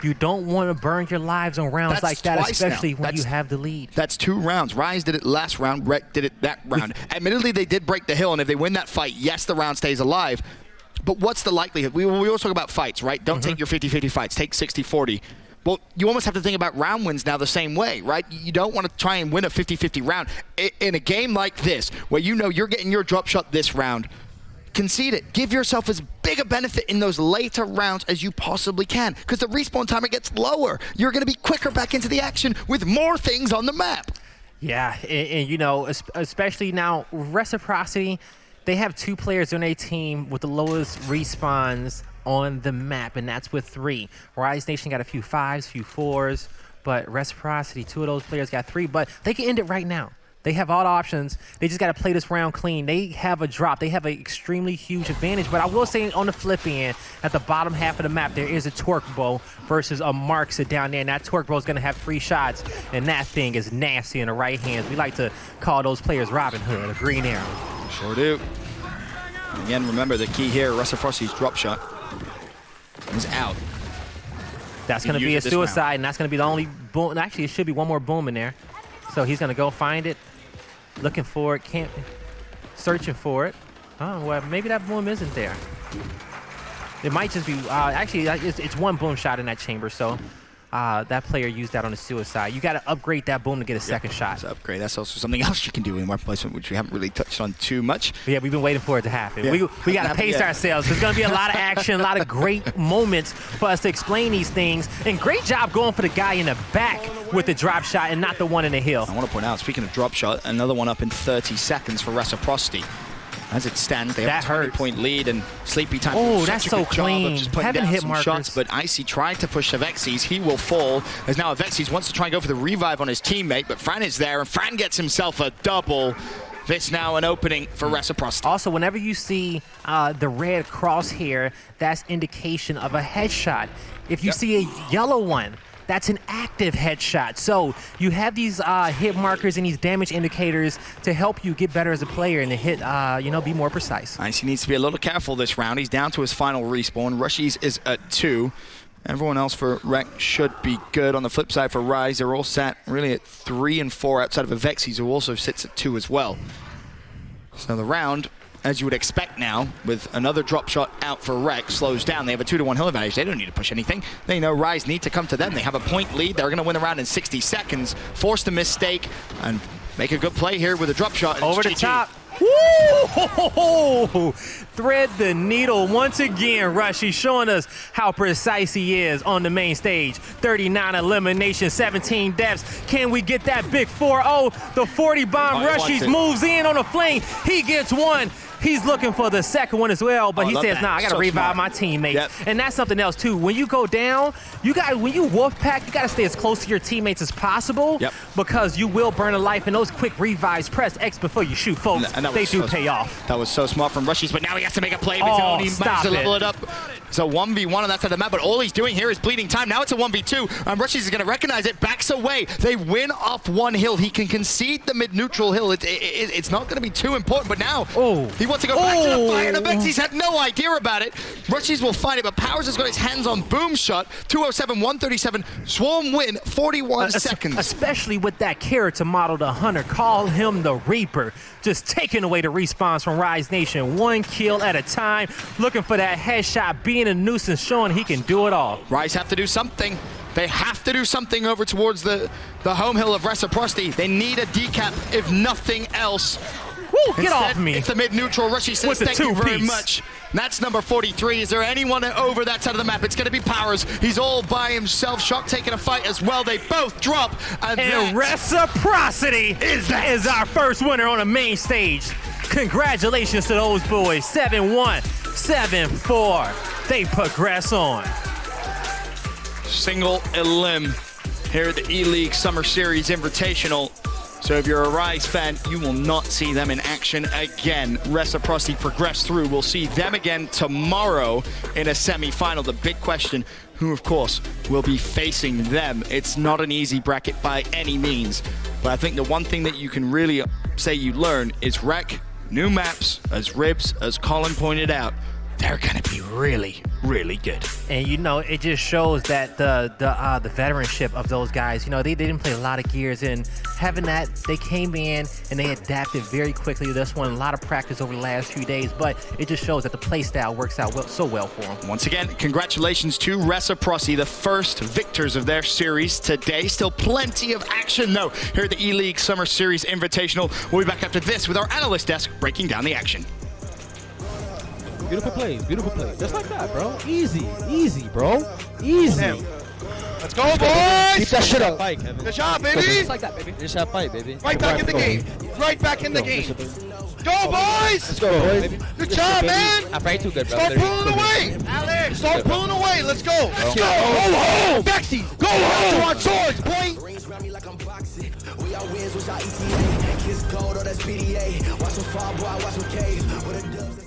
You don't want to burn your lives on rounds That's like that, twice especially now. when you have the lead. That's 2 rounds. Rise did it last round, Rec did it that round. Admittedly, they did break the hill, and if they win that fight, yes, the round stays alive. But what's the likelihood? We always talk about fights, right? Don't take your 50-50 fights. Take 60-40. Well, you almost have to think about round wins now the same way, right? You don't want to try and win a 50-50 round. In a game like this, where you know you're getting your drop shot this round, concede it. Give yourself as big a benefit in those later rounds as you possibly can, because the respawn timer gets lower. You're going to be quicker back into the action with more things on the map. Yeah, and you know, especially now, Reciprocity, they have 2 players on their team with the lowest respawns on the map, and that's with 3. Rise Nation got a few 5s, few 4s, but Reciprocity, 2 of those players got 3, but they can end it right now. They have all the options. They just got to play this round clean. They have a drop. They have an extremely huge advantage. But I will say on the flip end, at the bottom half of the map, there is a Torque Bow versus a Markset down there. And that Torque Bow is going to have 3 shots. And that thing is nasty in the right hands. We like to call those players Robin Hood, a green arrow. Sure do. Again, remember the key here, Reciprocity's drop shot is out. That's going to be a suicide, and that's going to be the only boom. Actually, it should be one more boom in there. So he's going to go find it. Looking for it, searching for it. Oh, well, maybe that boom isn't there. It might just be, actually, it's 1 boom shot in that chamber, so that player used that on a suicide. You got to upgrade that boom to get a second shot. That's upgrade. That's also something else you can do in weapon placement, which we haven't really touched on too much. But yeah, we've been waiting for it to happen. Yeah. We got to pace ourselves. There's going to be a lot of action, a lot of great moments for us to explain these things. And great job going for the guy in the back with the drop shot and not the one in the hill. I want to point out, speaking of drop shot, another one up in 30 seconds for Reciprocity. As it stands, they have a 20-point lead, and Sleepy Time Oh, that's so clean. Just putting Haven't down hit some markers. shots, but Icy tried to push Avexis. He will fall, as now Avexis wants to try and go for the revive on his teammate, but Fran is there, and Fran gets himself a double. This now an opening for Reciprocity. Also, whenever you see the red crosshair, that's indication of a headshot. If you see a yellow one, that's an active headshot. So you have these hit markers and these damage indicators to help you get better as a player and to hit, be more precise. Icy needs to be a little careful this round. He's down to his final respawn. Rushies is at 2. Everyone else for Rec should be good. On the flip side for Rise, they're all sat really at 3 and 4 outside of Avexis, who also sits at 2 as well. So the round, as you would expect now, with another drop shot out for Rec, slows down. They have a 2-1 hill advantage. They don't need to push anything. They know Rise need to come to them. They have a point lead. They're going to win the round in 60 seconds, force the mistake, and make a good play here with a drop shot. Over the top. Woo! Thread the needle once again. Rushy showing us how precise he is on the main stage. 39 eliminations, 17 deaths. Can we get that big 4-0? The 40 bomb. Rushy moves in on a flank. He gets 1. He's looking for the second one as well, but he says, nah, I got to revive my teammates. Yep. And that's something else, too. When you go down, when you wolf pack, you got to stay as close to your teammates as possible because you will burn a life, and those quick revives, press X before you shoot, folks. And they do pay off. That was so smart from Rushies, but now he has to make a play of his own. He managed to level it up. It's a 1v1 on that side of the map, but all he's doing here is bleeding time. Now it's a 1v2, and Rushies is going to recognize it, backs away. They win off 1 hill. He can concede the mid-neutral hill. It's not going to be too important, but now he wants to go back to the fire, and Avexis had no idea about it. Rushies will find it, but Powers has got his hands on Boom Shot. 207, 137, Swarm win, 41 seconds. Especially with that character model, the Hunter. Call him the Reaper. Just taking away the respawns from Rise Nation. 1 kill at a time. Looking for that headshot, being a nuisance, showing he can do it all. Rise have to do something. They have to do something over towards the home hill of Reciprocity. They need a decap, if nothing else. Woo, get off me. It's the mid-neutral. Rushy says thank you very much. That's number 43. Is there anyone over that side of the map? It's going to be Powers. He's all by himself. Shock taking a fight as well. They both drop. And Reciprocity is our first winner on the main stage. Congratulations to those boys. 7-1, 7-4. They progress on. Single elim here at the Eleague Summer Series Invitational. So if you're a Rise fan, you will not see them in action again. Reciprocity progress through. We'll see them again tomorrow in a semi-final. The big question, who of course will be facing them. It's not an easy bracket by any means, but I think the one thing that you can really say you learn is Rec, new maps, as Ribs, as Colin pointed out, they're gonna be really, really good. And you know, it just shows that the veteranship of those guys, you know, they didn't play a lot of gears, and having that, they came in and they adapted very quickly. This one, a lot of practice over the last few days, but it just shows that the play style works out so well for them. Once again, congratulations to Reciprocity, the first victors of their series today. Still plenty of action though here at the Eleague Summer Series Invitational. We'll be back after this with our analyst desk breaking down the action. Beautiful plays, beautiful plays. Just like that, bro. Easy, easy, bro. Easy. Damn. Let's go, boys! Keep that shit up. Fight, Kevin. Good job, baby! Just like that, baby. Finish that fight, baby. Right back in the game. Right back in the game. Go, boys! Let's go, boys. Good job, man! I played too good, bro. Start Literally. pulling away! Alex! Start pulling away! Let's go! Let's go! Go home! Bexy! Go home! On swords, boy! Rings around me like I'm boxing. We are wins, which are ETA. Kiss gold or that's PDA. Watch them fall, boy, watch them cave. With a dubs.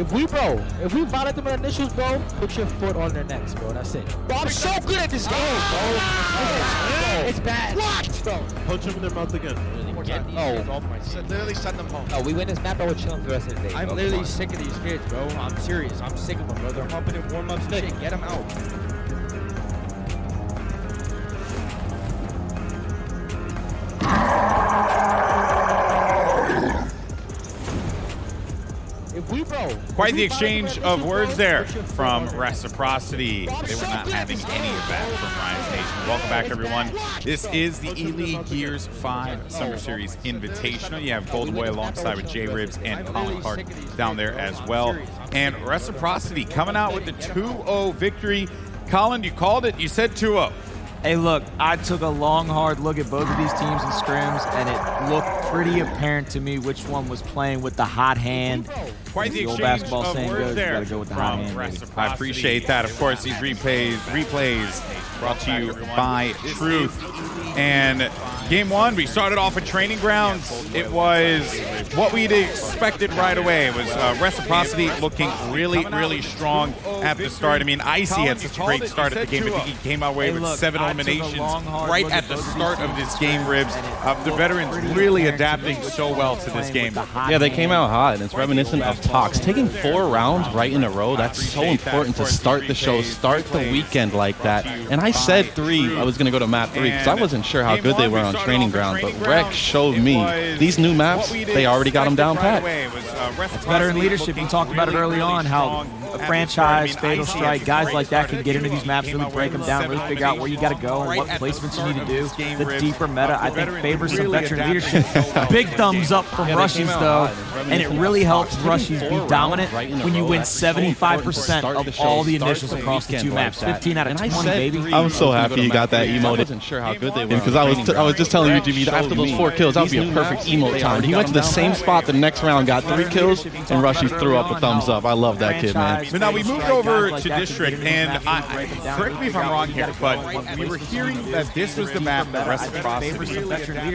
If we violate them in initials, bro, put your foot on their necks, bro. That's it. Bro, I'm so good at this game, bro. It's bad. What? Bro. Punch them in their mouth again. Literally send them home. Oh, we win this map, I will chill for the rest of the day. I'm bro. literally sick of these kids, bro. I'm serious. I'm sick of them, bro. They're humping in warm-ups and shit. Get them out. Quite the exchange of words there from Reciprocity. They were not having any of that from Rise Nation. Welcome back, everyone. This is the Eleague Gears 5 Summer Series Invitational. You have Golden Boy alongside with J-Ribs and Colin Clark down there as well. And Reciprocity coming out with the 2-0 victory. Colin, you called it. You said 2-0. Hey, look, I took a long, hard look at both of these teams in scrims, and it looked pretty apparent to me which one was playing with the hot hand. Quite the old exchange basketball of saying words goes, there you gotta go with the hot hand. I appreciate that. Of course, these replays brought to you by Truth. And game one, we started off at training grounds. It was what we'd expected right away. It was Reciprocity looking really, really strong at the start. I mean, Icy had such a great start at the game. I think he came away with 7 eliminations right at the start of this game, Ribs. The veterans really adapting so well to this game. Yeah, they came out hot, and it's reminiscent of Tox. Taking 4 rounds right in a row, that's so important to start the show, start the weekend like that. And I said 3, I was going to go to map 3, because I wasn't sure how good they were on training ground, but Rex showed me these new maps, they already got them down pat. It's veteran leadership. We talked about it early on, how a franchise, Fatal Strike, guys like that can get into these maps, really break them down, really figure out where you got to go and what placements you need to do. The deeper meta, I think, favors some veteran leadership. Big thumbs up from Rushies, though, and it really helps Rushies be dominant when you win 75% of all the initials across the 2 maps. 15 out of 20, baby. I'm so happy you got that emote. I wasn't sure how good they were. Because I was just telling you, GB, after those 4 kills, that would be a perfect emote time. He went to the same spot the next round, got 3 kills, and Rushies threw up a thumbs up. I love that kid, man. So now we moved over to District, and correct me if I'm wrong here, but we were hearing that this was the map that Reciprocity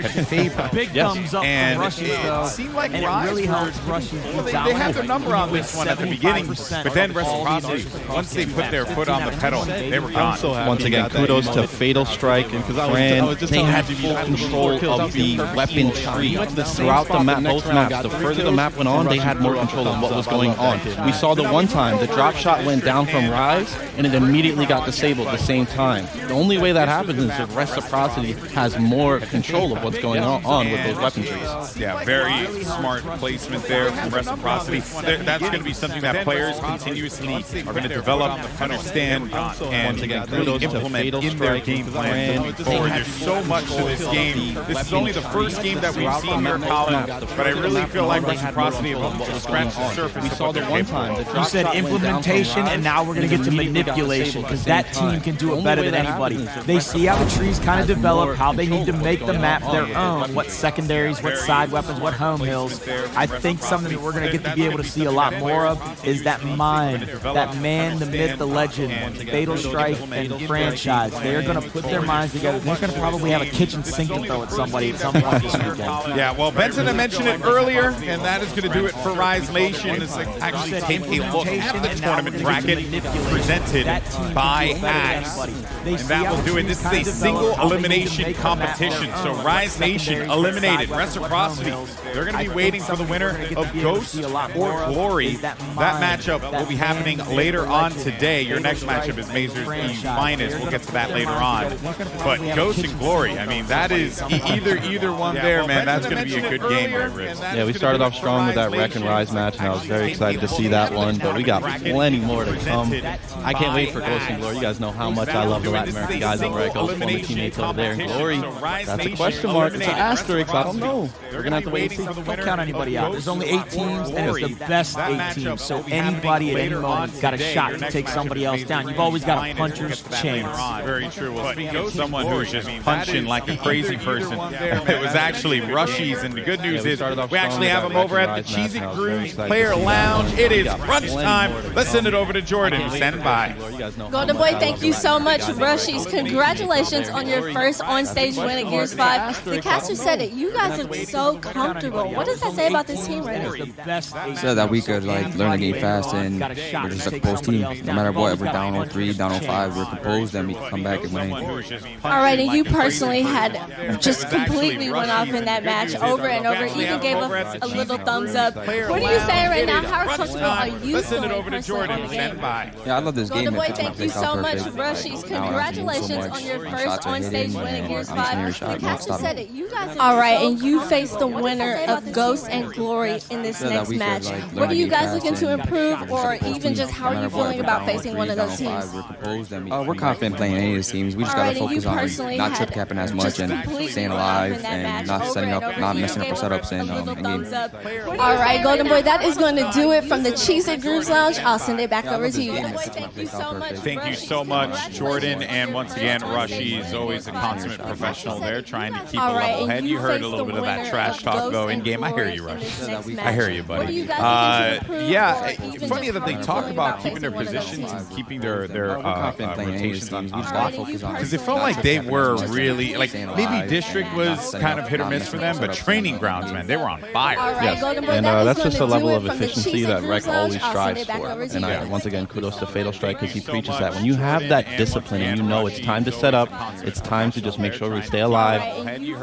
had favored. Big thumbs up and from Rushies, though. It seemed like and it really helps Rushies be they had the number on this one at the beginning, but then Reciprocity, once they put their foot on the pedal, they were gone. Once again, kudos to Fatal Strike and Fran. They had full control of the weapon tree throughout the map, both maps. The further the map went on, they had more control of what was going on. We saw the one time the drop shot went down from Rise, and it immediately got disabled at the same time. The only way that happens is if Reciprocity has more control of what's going on with those weapon trees. Yeah, very smart placement there from Reciprocity. That's going to be something that players continuously are going to develop, understand, and really implement in their game plan moving forward. There's so much to this game. This is only the first game that we've seen here, Colin, but I really feel like Reciprocity will scratch the surface. We saw the one time. You said implementation, and now we're going to get to manipulation, because that team can do it better than anybody. They see how the trees kind of develop, how they need to make the map their own, what secondaries, what side weapons, what home hills. I think something that we're going to get to be able to see a lot more of is that mind, that man, the myth, the legend, Fatal Strike, and franchise. They're going to put their minds together. They're going to probably have a kitchen sink to throw at somebody at some point this weekend. Yeah, well, Benson had mentioned it earlier, and that is going to do it for Rise Nation. It's like actually take a look at the tournament bracket presented by Axe, and that will do it. This is a single elimination competition, so Rise Nation eliminated Reciprocity. They're going to be waiting for the winner of Ghost or Glory. That matchup will be happening later on today. Your next matchup is Mazer's E Finest. We'll get to that later on. But Ghost and Glory, I mean, that is either one there, man. That's going to be a good game there, Riz. Yeah, we started off strong with that Wreck and Rise match, and I was very excited to see that one, but we got plenty more to come. I can't wait for Ghost and Glory. You guys know how much I love the Latin American guys over at Ghost, former teammates over there. And Glory, that's a question mark. It's an asterisk. I don't know. We're going to have to wait and see. Don't count anybody out. There's only 8 teams, and it's the best 8 teams, so anybody at any moment got a shot to take somebody else down. You've always got a puncher's chance. Very true. Well, speaking of someone who's just punching like a crazy person, it was actually Rushies, and the good news is we actually have him over at the Cheesy Grooves Player Lounge. It is crunch time. Let's send it over to Jordan, who's standing by. Golden Boy, thank you so much, bro. Rushies, congratulations on your first on-stage win at Gears 5. The caster said it. You guys look so comfortable. What does that say about this team right now? So that we could like learn the game fast, and we're just a composed team. No matter what, if we're down 0-3, down 0-5, we're composed, and we can come back and win. All right, and you personally had just completely went off in that match over and over. Even gave us a little thumbs up. What are you saying right now? How comfortable are you feeling personally on the game? Yeah, I love this game. Golden Boy, thank you so much. Rushies, congratulations on your first on-stage win at Gears 5. The caster said it. You guys. All right, and you face the winner of Ghost and Glory in this next match. What are you guys looking to improve, or even just how are you feeling about facing one of those teams? We're confident playing any of these teams. We just gotta focus on not trip capping as much and staying alive and not setting up, not messing up our setups in game. All right, Golden Boy, that is going to do it from the Cheez-It Grooves Lounge. I'll send it back over to you guys. Thank you so much. Thank you so much, Jordan. And once again, Rushy is always a consummate professional there, trying to keep a level head. You heard a little bit of that trash talk though in game. I hear you, Rush. I hear you, buddy. Yeah, funny that they talk about keeping their positions and keeping their rotations on top, because it felt like they were really, like, maybe District was kind of hit or miss for them, but Training Grounds, man, they were on fire. Yes, and that's just a level of efficiency that Rec always strives for. And once again, kudos to Fatal Strike, because he preaches that when you have that discipline and you know it's time to set up, it's time to just make sure we stay alive,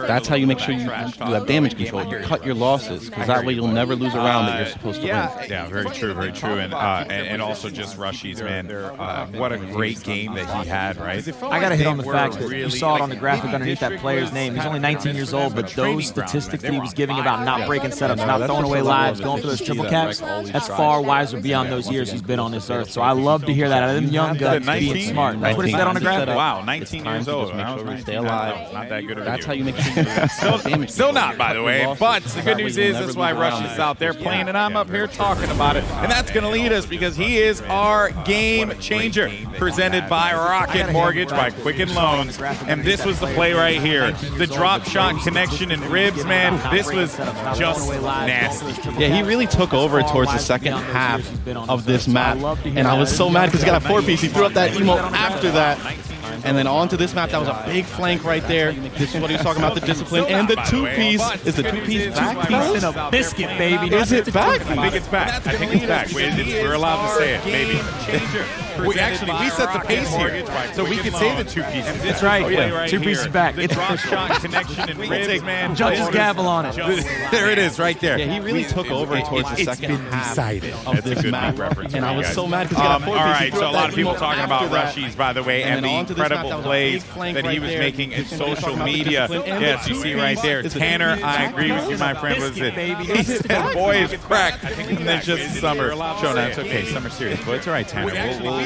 that's how you make sure you have damage control. You cut your losses, because that way you'll never lose a round that you're supposed to win. Yeah, very true, very true. And also just Rushies, man, what a great game that he had, right? I got to hit on the fact that you saw it on the graphic underneath that player's name. He's only 19 years old, but those statistics that he was giving about not breaking setups, not throwing away lives, going for those triple caps, that's far wiser beyond those years he's been on this earth. So I love to hear that out of them young guns being smart. That's what it said on the graphic. Wow, 19 years old. Make sure we stay alive. Not that good of a That's how you make sure Still not, by the way. But the good news is that's why Rush is out there playing, and I'm up here talking about it. And that's going to lead us, because he is our game changer, presented by Rocket Mortgage by Quicken Loans. And this was the play right here. The drop shot connection and ribs, man. This was just nasty. Yeah, he really took over towards the second half of this map. And I was so mad because he got a 4-piece. He threw up that emote after that. And then on to this map, that was a big flank right there. This is what he was talking about, the discipline. And the 2-piece. Is the 2-piece back? Piece in a biscuit, baby. Is it back? I think it's back. I think it's back. We're allowed to say it, maybe. We set the pace here, so we can say the 2-piece. That's right. 2-piece back. It's drop shot connection and ribs, man. Judge's gavel on it. There it is, right there. Yeah, he really took over towards the second half of this map. And I was so mad because he got 4-piece. All right, so a lot of people talking about Rushies, by the way, and the incredible plays that he was making in social media. Yes, you see right there. Tanner, I agree with you, my friend. Was it? He said, boy, is cracked. And then just Summer. Showdown, it's okay. Summer serious. But it's all right, Tanner.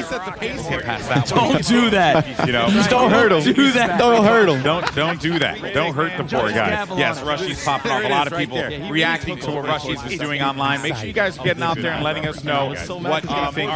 We'll set the pace here past that. Don't do that. You know, don't hurt him. Do that. Don't hurt him. Don't do that. Don't hurt the poor guy. Yes, Rushies popping off. A lot of people reacting to what Rushies was doing online. Make sure you guys are getting out there and letting us know what you think.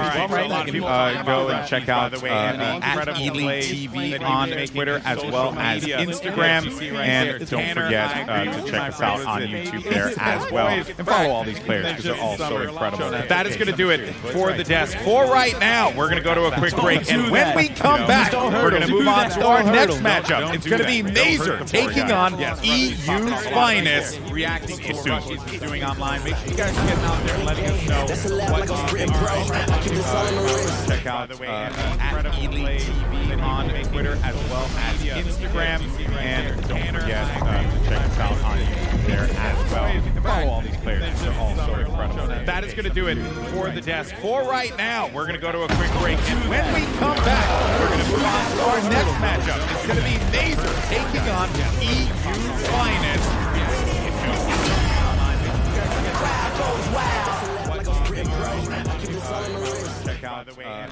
Go and check out at Eleague TV on Twitter as well as Instagram, and don't forget to check us out on YouTube there as well, and follow all these players because they're all so incredible. But that is going to do it for the desk for right now. We're going to go to a quick break, and when we come back, we're going to move on to our next matchup. It's going to be Mazer taking on EU's finest. Reacting to soon. He's doing online. Make sure you guys are getting out there and letting us know what check out at Eleague TV on Twitter as well as Instagram, and don't forget to check us out on YouTube there as well. And follow all these players. They're all so incredible. That is going to do it for the desk for right now. We're going to go to a quick break, and when we come back, we're going to move on to our next matchup. It's going to be Mazer taking on EU's finest. Check out the way.